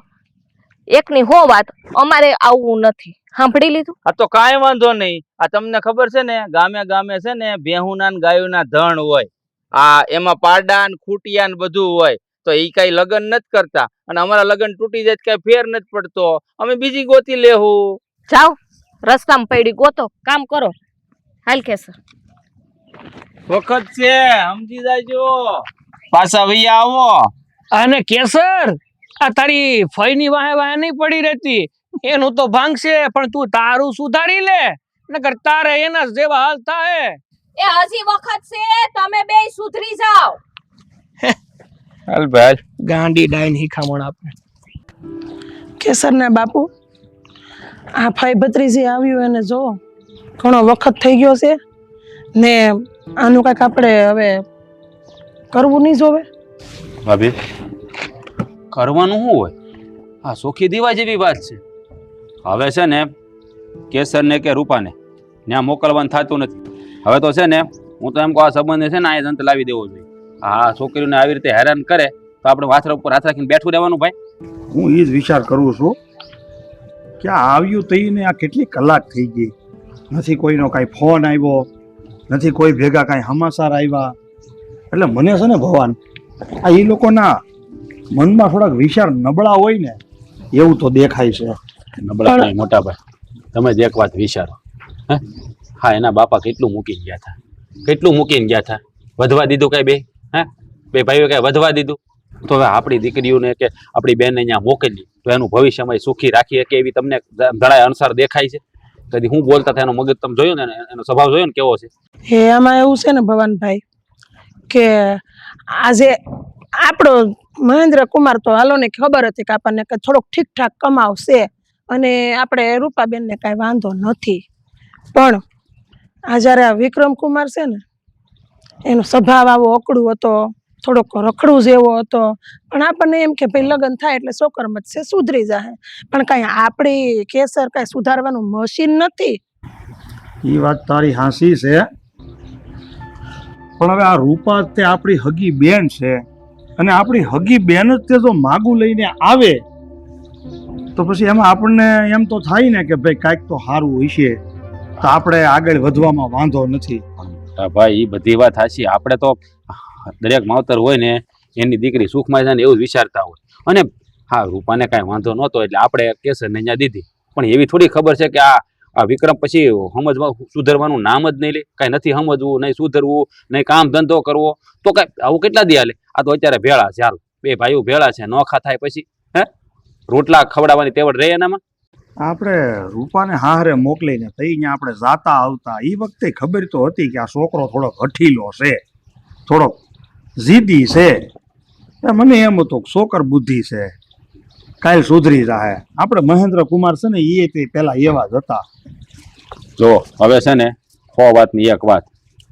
એકની હો વાત અમારે આવવું નથી. સાંભળી લીધું. આ તો કાંઈ વાંધો નહીં. આ તમને ખબર છે ને ગામે ગામે છે ને ભેહુના ને ગાયોના ધણ હોય આ એમાં પાડા ને ખૂટિયા ને બધું હોય તો ઈ કઈ લગન નથી કરતા અને અમારા લગન તૂટી જાય કઈ ફેર નથી પડતો અમે બીજી ગોતી લેવું. જાઓ રસ્તામાં પડી ગોતો કામ કરો. હાલ કેસર વખત છે સમજી જાયજો પાછા વૈયા આવો. અને કેસર આ તારી ફઈની વાહે નહીં પડી રહેતી એનું તો ભાંગશે પણ તું તારું સુધારી લે નકર તારે એના જેવા હાલ થાય. એ હજી વખત છે તમે બે સુધરી જાઓ. હાલ ભાઈ ગાંડી ડાઈન હિખામણ આપે. કેસરને બાપુ આ ફઈ ભત્રીજી આવ્યું એને જો ઘણો વખત થઈ ગયો છે ને આનું કાંઈક આપણે હવે કરવું નહીં જોવે. ભાભી કરવાનું શું હોય આ સોખી દીવા જેવી વાત છે. હવે છે ને કેસરને કે રૂપાને ત્યાં મોકલવાનું થતું નથી. હવે તો છે ને હું તો એમ કહું આ સંબંધને છે ને અહીંયા અંત લાવી દેવો જોઈએ. હા છોકરીઓને આવી રીતે હેરાન કરે તો આપણે વાથરા ઉપર હાથ રાખીને બેઠું રહેવાનું ભાઈ. હું એ જ વિચાર કરું છું કે આ આવ્યું તઈને આ કેટલી કલાક થઈ ગઈ નથી કોઈનો કાંઈ ફોન આવ્યો નથી કોઈ ભેગા કાંઈ સમાચાર આવ્યા એટલે મને છે ને ભગવાન આ એ લોકોના મનમાં થોડાક વિચાર નબળા હોય ને એવું તો દેખાય છે. નબળા નહીં મોટા ભાઈ તમે જ એક વાત વિચારો હા એના બાપા કેટલું મૂકીને ગયા હતા વધવા દીધું કઈ બે બે ભાઈઓ કઈ વધવા દીધું તો હવે આપણી દીકરીઓને કે આપણી બેનને અહીંયા મોકલી તો એનું ભવિષ્યમાં સુખી રાખીએ કે એવી તમને ધડાય અનુસાર દેખાય છે. કદી હું બોલતા હતા એનો મગજ તમે જોયો ને એનો સ્વભાવ જોયો ને કેવો છે. આમાં એવું છે ને ભવાનભાઈ કે આજે આપણો મહેન્દ્ર કુમાર તો હાલો ને ખબર હતી કે આપણને કે થોડોક ઠીકઠાક કમાવશે અને આપણે રૂપાબેનને કાંઈ વાંધો નથી, પણ આ જ્યારે આ વિક્રમ કુમાર છે ને એનો સ્વભાવ આવો અકડું હતો, થોડોક રખડું જેવો હતો, પણ આપણને એમ કે ભાઈ લગ્ન થાય એટલે છોકરમત છે સુધરી જાય, પણ કાંઈ આપણી કેસર કાંઈ સુધારવાનું મશીન નથી. એ વાત તારી હાંસી છે, પણ હવે આ રૂપા તે આપણી હગી બેન છે અને આપણી હગી બેન જ તે જો માગું લઈને આવે તો પછી એમાં આપણને એમ તો થાય ને કે ભાઈ કાંઈક તો સારું હશે તો આપણે આગળ વધવામાં વાંધો નથી. ભાઈ એ બધી વાત સાચી. આપણે તો દરેક માવતર હોય ને એની દીકરી સુખમાં જાય ને એવું જ વિચારતા હોય. અને હા, રૂપાને કાંઈ વાંધો નહોતો એટલે આપણે કેસરને અહીંયા દીધી, પણ એવી થોડી ખબર છે કે આ વિક્રમ પછી સમજવા સુધરવાનું નામ જ નહીં લે. કાંઈ નથી સમજવું, નહીં સુધરવું, નહીં કામ ધંધો કરવો, તો કાંઈ આવું કેટલા દી હાલે? આ તો અત્યારે ભેળા છે, હાલ બે ભાઈઓ ભેળા છે, નોખા થાય પછી હે રોટલા ખવડાવવાની તેવડ રહે એનામાં. આપણે રૂપાને હારે મોકલીને તઈ ત્યાં આપણે જાતા આવતા એ વખતે ખબર તો હતી કે આ છોકરો થોડોક હઠીલો છે, થોડોક જીદી છે. મને એમ હતું કે છોકર બુદ્ધિ છે, કાલ સુધરી જાય. આપણે મહેન્દ્ર કુમાર છે ને એ તે પેલા એવા જ હતા. જો હવે છે ને 100 વાતની એક વાત,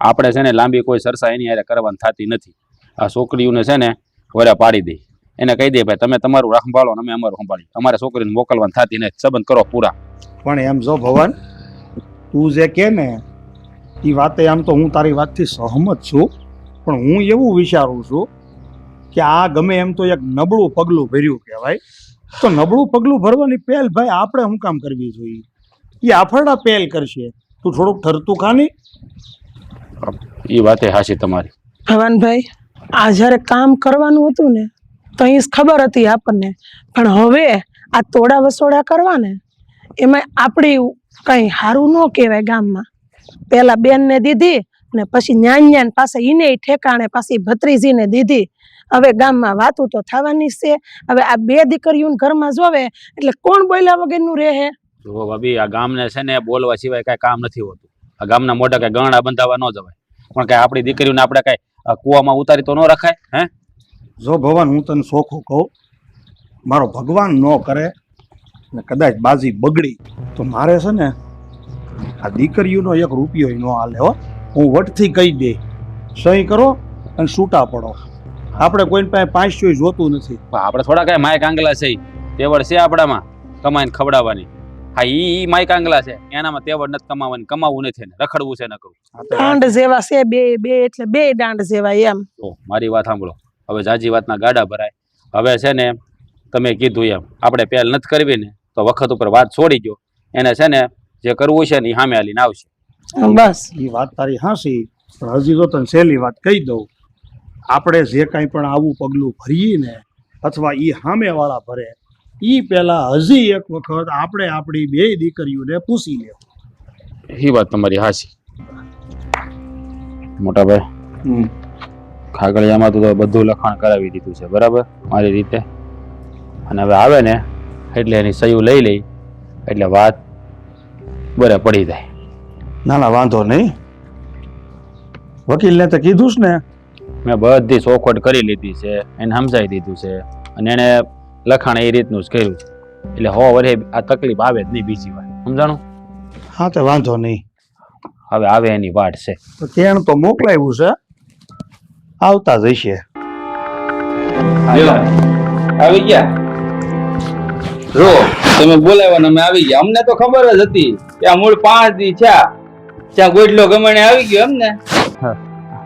આપણે છે ને લાંબી કોઈ સરસા એની હારે કરવાની થતી નથી. આ છોકરીઓને છે ને વરા પાડી દે, એને કહી દે ભાઈ તમે તમારું સંભાળો ને અમે અમારું સંભાળી, અમારે છોકરીને મોકલવાની થતી નથી, સંબંધ કરો પૂરા. પણ એમ જો ભવન, તું જે કે ને એ વાતે આમ તો હું તારી વાતથી સહમત છું, પણ હું એવું વિચારું છું કે આ ગમે એમ તો એક નબળું પગલું ભર્યું કહેવાય. તો નબળું પગલું ભરવાની પહેલ ભાઈ આપણે શું કામ કરવી જોઈએ? એ આફરડા પહેલ કરશે, તું થોડુંક ઠરતું ખાની. એ વાતે હાશી તમારી ભવાનભાઈ, આ જ્યારે કામ કરવાનું હતું ને તો અહીં ખબર હતી આપણને, પણ હવે આ તોડા વસોડા કરવા ને એમાં આપણી કંઈ સારું ન કહેવાય. ગામમાં પેલા બેનને દીધી ને પછી ન્યાન પાસે ઈને ઠેકાણે પાછી ભત્રીજીને દીધી. હવે ગામમાં વાતું તો થવાની છે. હવે આ બે દીકરીઓને ઘરમાં જોવે એટલે કોણ બોલ્યા વગરનું રહે? જો ભાભી, આ ગામને છે ને બોલવા સિવાય કાંઈ કામ નથી હોતું. આ ગામના મોઢા કાંઈ ગરણા બંધાવા ન જવાય, પણ કાંઈ આપણી દીકરીઓને આપણે કાંઈ કૂવામાં ઉતારી તો ન રખાય. હે જો ભગવાન, હું તને ચોખ્ખું કહું, મારો ભગવાન ન કરે ને કદાચ બાજી બગડી તો મારે છે ને આ દીકરીઓનો 1 રૂપિયો ન હાલે હો. હું વટથી કહી દે, સહી કરો અને છૂટા પડો. આપણે કોઈને પાસે 500 જોતું નથી. આપણે થોડા કાંઈ માય કાંગલા છે, તેવડ છે આપણામાં કમાઈને ખવડાવવાની. હા, ઈ માય કાંગલા છે, એનામાં તેવડ નથી કમાવાની, કમાવું નથી ને રખડવું છે ન કરવું. દાંડ જેવા છે બે એટલે બે દાંડ જેવા એમ. તો મારી વાત સાંભળો, હવે જાજી વાતના ગાડા ભરાય. હવે છે ને તમે કીધું એમ આપણે પહેલ નથી કરવી ને તો વખત ઉપર વાત છોડી ગયો, એને છે ને જે કરવું છે ને એ સામે હાલીને આવશે. બસ એ વાત તારી હાંસી, પણ હજી તો તને સહેલી વાત કહી દઉં. આપણે જે કાંઈ પણ આવું પગલું ભરીએ ને અથવા એ સામેવાળા ભરે એ પહેલા હજી એક વખત આપણે આપણી 2 દીકરીઓને પૂછી લે. એ વાત તમારી હાચી મોટા ભાઈ. કાગળિયામાં તો બધું લખાણ કરાવી દીધું છે બરાબર મારી રીતે, અને હવે આવે ને એટલે એની સહી લઈ લઈ એટલે વાત બરે પડી જાય. ના ના, વાંધો નહીં. વકીલને તો કીધું જ ને, મેં બધી ચોખવટ કરી લીધી છે, એને સમજાવી દીધું છે, અને એને લખાણ એ રીતનું જ કર્યું છે. એટલે 100 વર્ષે આ તકલીફ આવે જ નહીં બીજી વાર, સમજાણું? હા તો વાંધો નહીં. હવે આવે એની વાટ છે. તો તેણ તો મોકલાવ્યું છે, આવતા જઈશે. આવી ગયા જો તમે બોલાવ્યા ને અમે આવી ગયા. અમને તો ખબર જ હતી કે આ મૂળ 5 દી ત્યાં ગોઠલો ગમણે આવી ગયો એમ ને.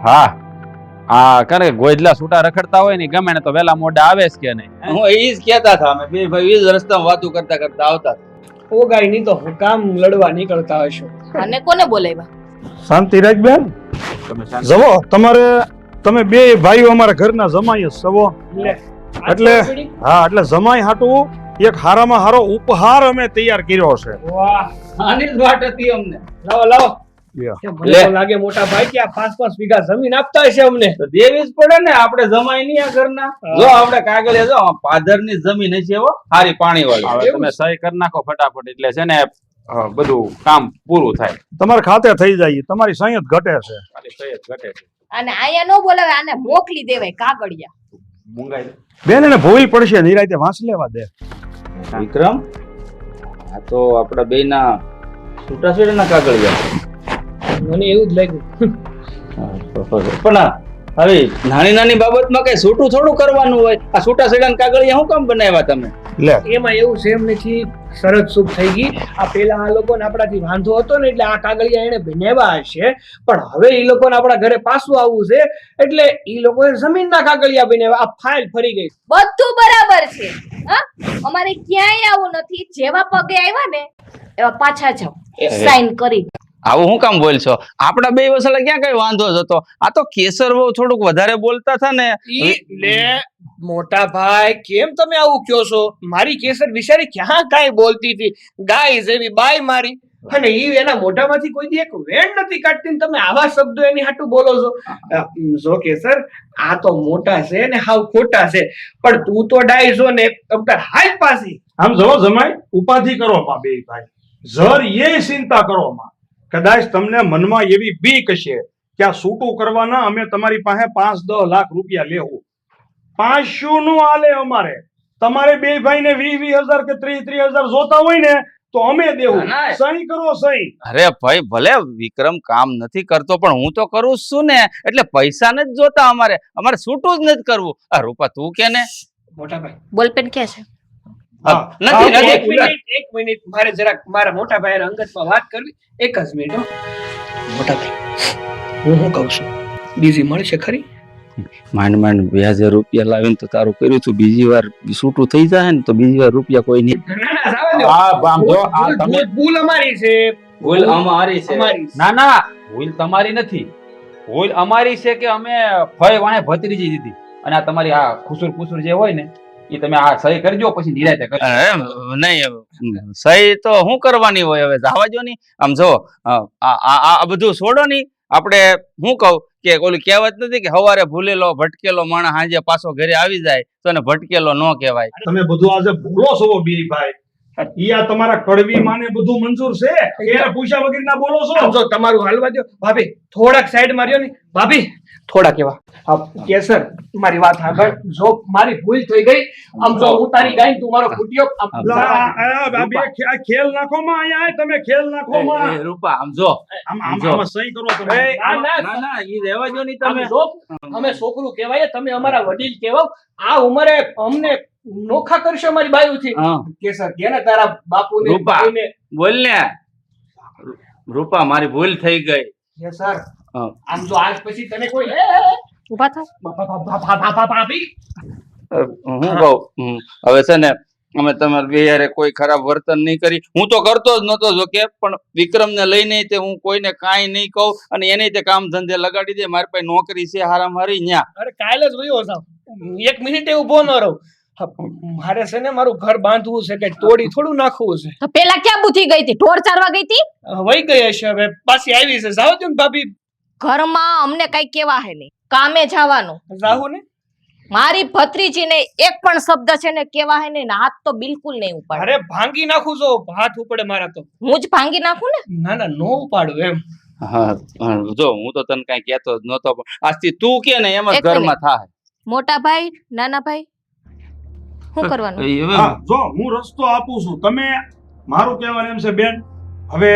હા, હા, કારણ કે ગોજલા છૂટા રખડતા હોય ને ગમે ને તો વેલા મોઢા આવે જ કે નહીં. હું એ જ કહેતા હતા, અમે બે ભાઈ એ જ રસ્તામાં વાતો કરતા કરતા આવતા. ઓ ગાય ની તો કામ લડવા નીકળતા હશો. અને કોને બોલાવ્યા? શાંતિ રાખ બેન. તમે શાંત જવો, તમે 2 ભાઈઓ અમારા ઘરના જમાઈ જ છો. એટલે હા, એટલે જમાઈ હાટું એક હારામાં હારો ઉપહાર અમે તૈયાર કર્યો છે. વાહ, આની જ વાટ હતી અમને. લાવો લાવો. લ્યો. મને તો લાગે મોટા ભાઈ કે આ 5-5 વીઘા જમીન આપતા હશે અમને. તો દેવી જ પડે ને, આપણે જમાઈ નહીં આ ઘરના. જો આપણે કાગળે જો પાદરની જમીન છે એવો સારી પાણી વાળી. હવે તમે સહી કરી નાખો ફટાફટ એટલે છે ને બધું કામ પૂરું થાય. તમારે ખાતે થઈ જાય, તમારી સંયત ઘટે છે. ખાલી સહી જ ઘટે છે. અને અહીંયા ન બોલાવે, આને મોકલી દેવાય કાગળિયા. મંગાઈ દે. બેન એને ભોવી પડશે નિરાતે વાંચ લેવા દે. વિક્રમ આ તો આપડા બેયના છૂટા છેડાના કાગળિયા. મને એવું જ લાગ્યું. પણ હવે નાની નાની બાબતમાં કઈ છૂટું થોડું કરવાનું હોય. આ છૂટા છેડાના કાગળિયા શું કામ બનાવ્યા તમે? લે એમાં એવું છે એમ નથી, શરત સુખ થઈ ગઈ. આ પેલા આ લોકોને આપણાથી વાંધો હતો ને એટલે આ કાગળિયા એને બનાવ્યા હશે, પણ હવે એ લોકોને આપણા ઘરે પાછું આવવું છે એટલે એ લોકોએ જમીનના કાગળિયા બનાવ્યા. આ ફાઇલ ફરી ગઈ. બધું બરાબર છે. હા, અમારે ક્યાંય આવું નથી. જેવા પગે આવ્યા ને એવા પાછા જાઓ, સાઈન કરી. આવું હું કામ બોલશો? આપડા બે વસલે ક્યાં કઈ વાંધો જ હતો? આ તો કેસર બહુ થોડુંક વધારે બોલતા હતા ને. લે મોટા ભાઈ, કેમ તમે આવું કહો છો? મારી કેસર બિચારી ક્યાં કાંઈ બોલતી હતી, ગાય જેવી બાય મારી, અને ઈ એના મોઢામાંથી કોઈ દી એક વેણ નથી કાઢતી ને તમે આવા શબ્દો એની હાટુ બોલો છો. જો કેસર, આ તો મોટા છે ને હાવ ખોટા છે, પણ તું તો ડાય છો ને અવતાર હાથ પાસી. આમ જો જમાઈ ઉપાધિ કરો માં બે ભાઈ, જર એ ચિંતા કરો માં. કદાચ તમને મનમાં એવી બીક હશે કે આ છૂટું કરવાના અમે તમારી પાસે 5-10 લાખ રૂપિયા લેવું. 500 નું આલે અમારે. તમારે બે ભાઈ ને 20,000 કે 30,000 જોતા હોય ને તો અમે દેવું. ના, ના. સહી કરો સહી. અરે ભાઈ, ભલે વિક્રમ કામ નથી કરતો પણ હું તો કરું જ છું ને, એટલે પૈસા નથી જોતા અમારે. અમારે છૂટું જ નથી કરવું. આ રૂપા તું કે ને? મોટા ભાઈ, બોલપેન ક્યાં છે? હા, નથી હા, નથી. એક મિનિટ મારે જરાક મારા મોટા ભાઈ અંગતમાં વાત કરવી. એક જ મિનિટ હો. મોટા ભાઈ, હું શું કહું છું, બીજી મળશે ખરી? માંડ માંડ 2,000 રૂપિયા લાવીને તો તારું કર્યું તું, બીજી વાર છૂટું થઈ જાય ને તો બીજી વાર રૂપિયા કોઈ નહીં. ના, ના, જવા દ્યો. આમ જો, આ તમે ભૂલ અમારી છે. ભૂલ અમારી છે. અમારી છે. ના ના, ભૂલ તમારી નથી. ભૂલ અમારી છે કે અમે ફય વાહે ભત્રીજી દીધી, અને આ તમારી આ ખુસુર જે હોય ને એ તમે આ સહી કરજો, પછી નિરાતે કરજો. નહીં, સહી તો શું કરવાની હોય? હવે જવા દો ની. આમ જો, આ બધું છોડો ની. આપણે હું કહું કે ઓલી કહેવત નથી કે હવારે ભૂલેલો ભટકેલો માણસ સાંજે પાછો ઘરે આવી જાય તો એને ભટકેલો ન કહેવાય. તમે બધું આજે બોલો છો બે ભાઈ. ઈ આ તમારા કડવી માને બધું મંજૂર છે? એને પૂછ્યા વગર ના બોલો છો? આમ જો તમારું હાલવા દો. ભાભી થોડાક સાઈડ માર્યો ને. ભાભી થોડા કેવા. કેસર, મારી વાત સાંભળ. જો મારી ભૂલ થઈ ગઈ, આમ જો હું તારી ગાય, તું મારો ફૂટ્યો. આ ખેલ નાખો માં અહીંયા આય તમે ખેલ નાખો માં. રૂપા આમ જો, આમાં સહી કરો તમે. ના, ના ઈ રહેવા દો ની તમે તમે. જો, અમે છોકરું કહેવાય, તમે અમારા વડીલ કહેવાવ. આ ઉંમરે અમને નોખા કરશો મારી બાયુથી. કેસર કે ને તારા બાપુને રૂપા. ભાઈને. બોલ ને રૂપા, મારી ભૂલ થઈ ગઈ. કેસર, હા. આમ જો આજ પછી તને કોઈ ઉભા થાવ. ભાભી હું કહું, હવે છે ને અમે તમારે બે યારે કોઈ ખરાબ વર્તન નહીં કરી. હું તો કરતો જ નતો જો કે, પણ વિક્રમ ને લઈને તે હું કોઈને કાંઈ નહીં કહું, અને એને તે કામ ધંધે લગાડી દે. મારી પાસે નોકરી છે હારા મારી ન્યા. અરે કાલે જ વયો જાવ, એક મિનિટે ઊભો ન રહું. મારે છે ને મારું ઘર બાંધવું છે, કે તોડી થોડું નાખવું છે. તો પેલા ક્યાં બુથી ગઈ હતી? ઢોર ચારવા ગઈ હતી? વહી ગઈ હશે, હવે પાછી આવી છે. જાવ દો ને ભાભી. ઘરમાં અમને કઈ કેવા હે નહીં, કામે જવાનું. જાવું ને. મારી ભત્રીજીને એક પણ શબ્દ છે ને કેવા હે નહીં, હાથ તો બિલકુલ નહીં ઉપાડે. અરે ભાંગી નાખું છો, હાથ ઉપડે મારા તો. હું જ ભાંગી નાખું ને. ના ના, નો ઉપાડું એમ. હા, જો હું તો તને કઈ કહેતો જ નતો, પણ આજથી તું કે ને એમ જ એક ઘરમાં થાય. મોટા ભાઈ, નાના ભાઈ, શું કરવાનું? હા, જો હું રસ્તો આપું છું. તમે મારું કહેવાનું એમ છે બેન, હવે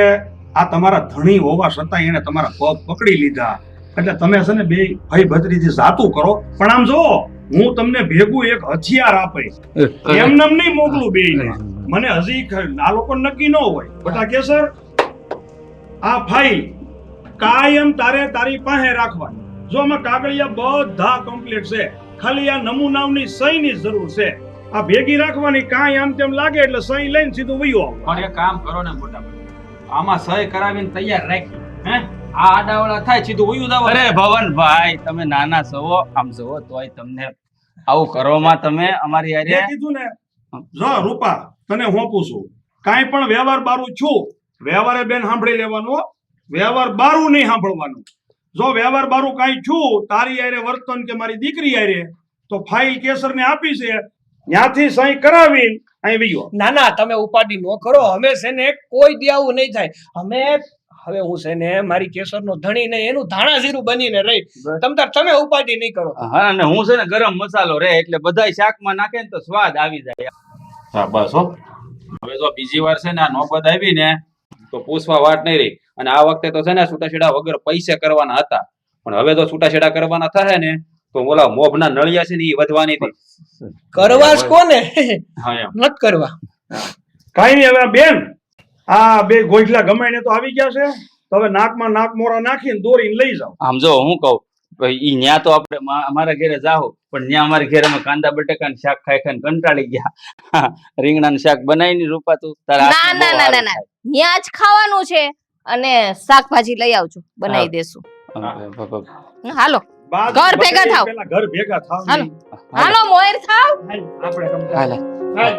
આ તમારા ધણી હોવા છતાં એને તમારા પગ પકડી લીધા, એટલે તમે છે ને બે ભાઈ ભત્રીજી જાતું કરો. પણ આમ જો, હું તમને ભેગું એક હથિયાર આપે, એમને નહીં મોકલું બેયને. મને હજી આ લોકો નક્કી ન હોય. બટા કેસર, આ ફાઇલ કાયમ તારે તારી પાસે રાખવાની. જો આમાં કાગળિયા બધા કમ્પ્લીટ છે, ખાલી આ નમૂનાની સહીની જરૂર છે. આ ભેગી રાખવાની, કાંઈ આમ તેમ લાગે એટલે સહી લઈને સીધું વયો આવો. પણ એક કામ કરો ને મોટા ભાઈ, આમાં સહી કરાવીને તૈયાર રાખી, હે આ આડાવડા થાય સીધું ઉયું દાવ. અરે ભવનભાઈ, તમે નાના છો, આમ છો તોય તમને આવું કરવામાં તમે અમારી મેં હારે. કીધું ને, જો રૂપા તને હોપું છું, કાંઈ પણ વ્યવહાર બારું છું, વ્યવહારે બેન સાંભળી લેવાનું હો. વ્યવહાર બારું નહીં સાંભળવાનું. જો વ્યવહાર બારું કાંઈ છું તારી હારે વર્તન કે મારી દીકરી હારે, તો ફાઇલ કેસરને આપી છે, ત્યાંથી સહી કરાવીને અહીં વયો. ના ના, તમે ઉપાધિ ન કરો. અમે છે ને કોઈ દી આવું નહીં થાય. અમે હવે હું છે ને મારી કેસરનો ધણી ને એનું ધાણા જીરું બનીને રહી તમે ઉપાધિ નહીં કરો. હા અને હું છે ને ગરમ મસાલો રે એટલે બધાય શાકમાં નાખે ને તો સ્વાદ આવી જાય. હા બસ હો. હવે જો બીજી વાર છે ને આ નોબત આવી ને તો પૂછવા વાટ નહીં રહી. અને આ વખતે તો છે ને છૂટાછેડા વગર પૈસે કરવાના હતા પણ હવે તો છૂટાછેડા કરવાના થાય ને તો ઓલા મોભના નળિયા છે ને એ વધવાની હતી. કરવા જ કોને હા એમ. નત કરવા. કાંઈ નહીં. હવે બેન આ બે ગોઈઠલા ગમાઈને તો આવી ગયા છે, તો હવે નાકમાં નાક મોરા નાખીને દોરીને લઈ જાઓ. આમ જો હું કહું ભાઈ ઈ ન્યા તો આપણે અમારા ઘરે જાઓ પણ ન્યા અમારા ઘરે અમે કાંદા બટેકાનું શાક ખાઈ ખાઈને કંટાળી ગયા. રીંગણાનું શાક બનાવી ની રૂપા તું તારા ના હાથનું ના બહુ ના ના સારું ના ત્યાં જ ખાવાનું છે અને શાકભાજી લઈ આવજો બનાવી દેશું. થાય. હાલો બાદ ઘર ભેગા થાવ. પહેલા ઘર ભેગા થાવ. હાલો હાલો મોર થાવ. આપણે હાલે. હાલ.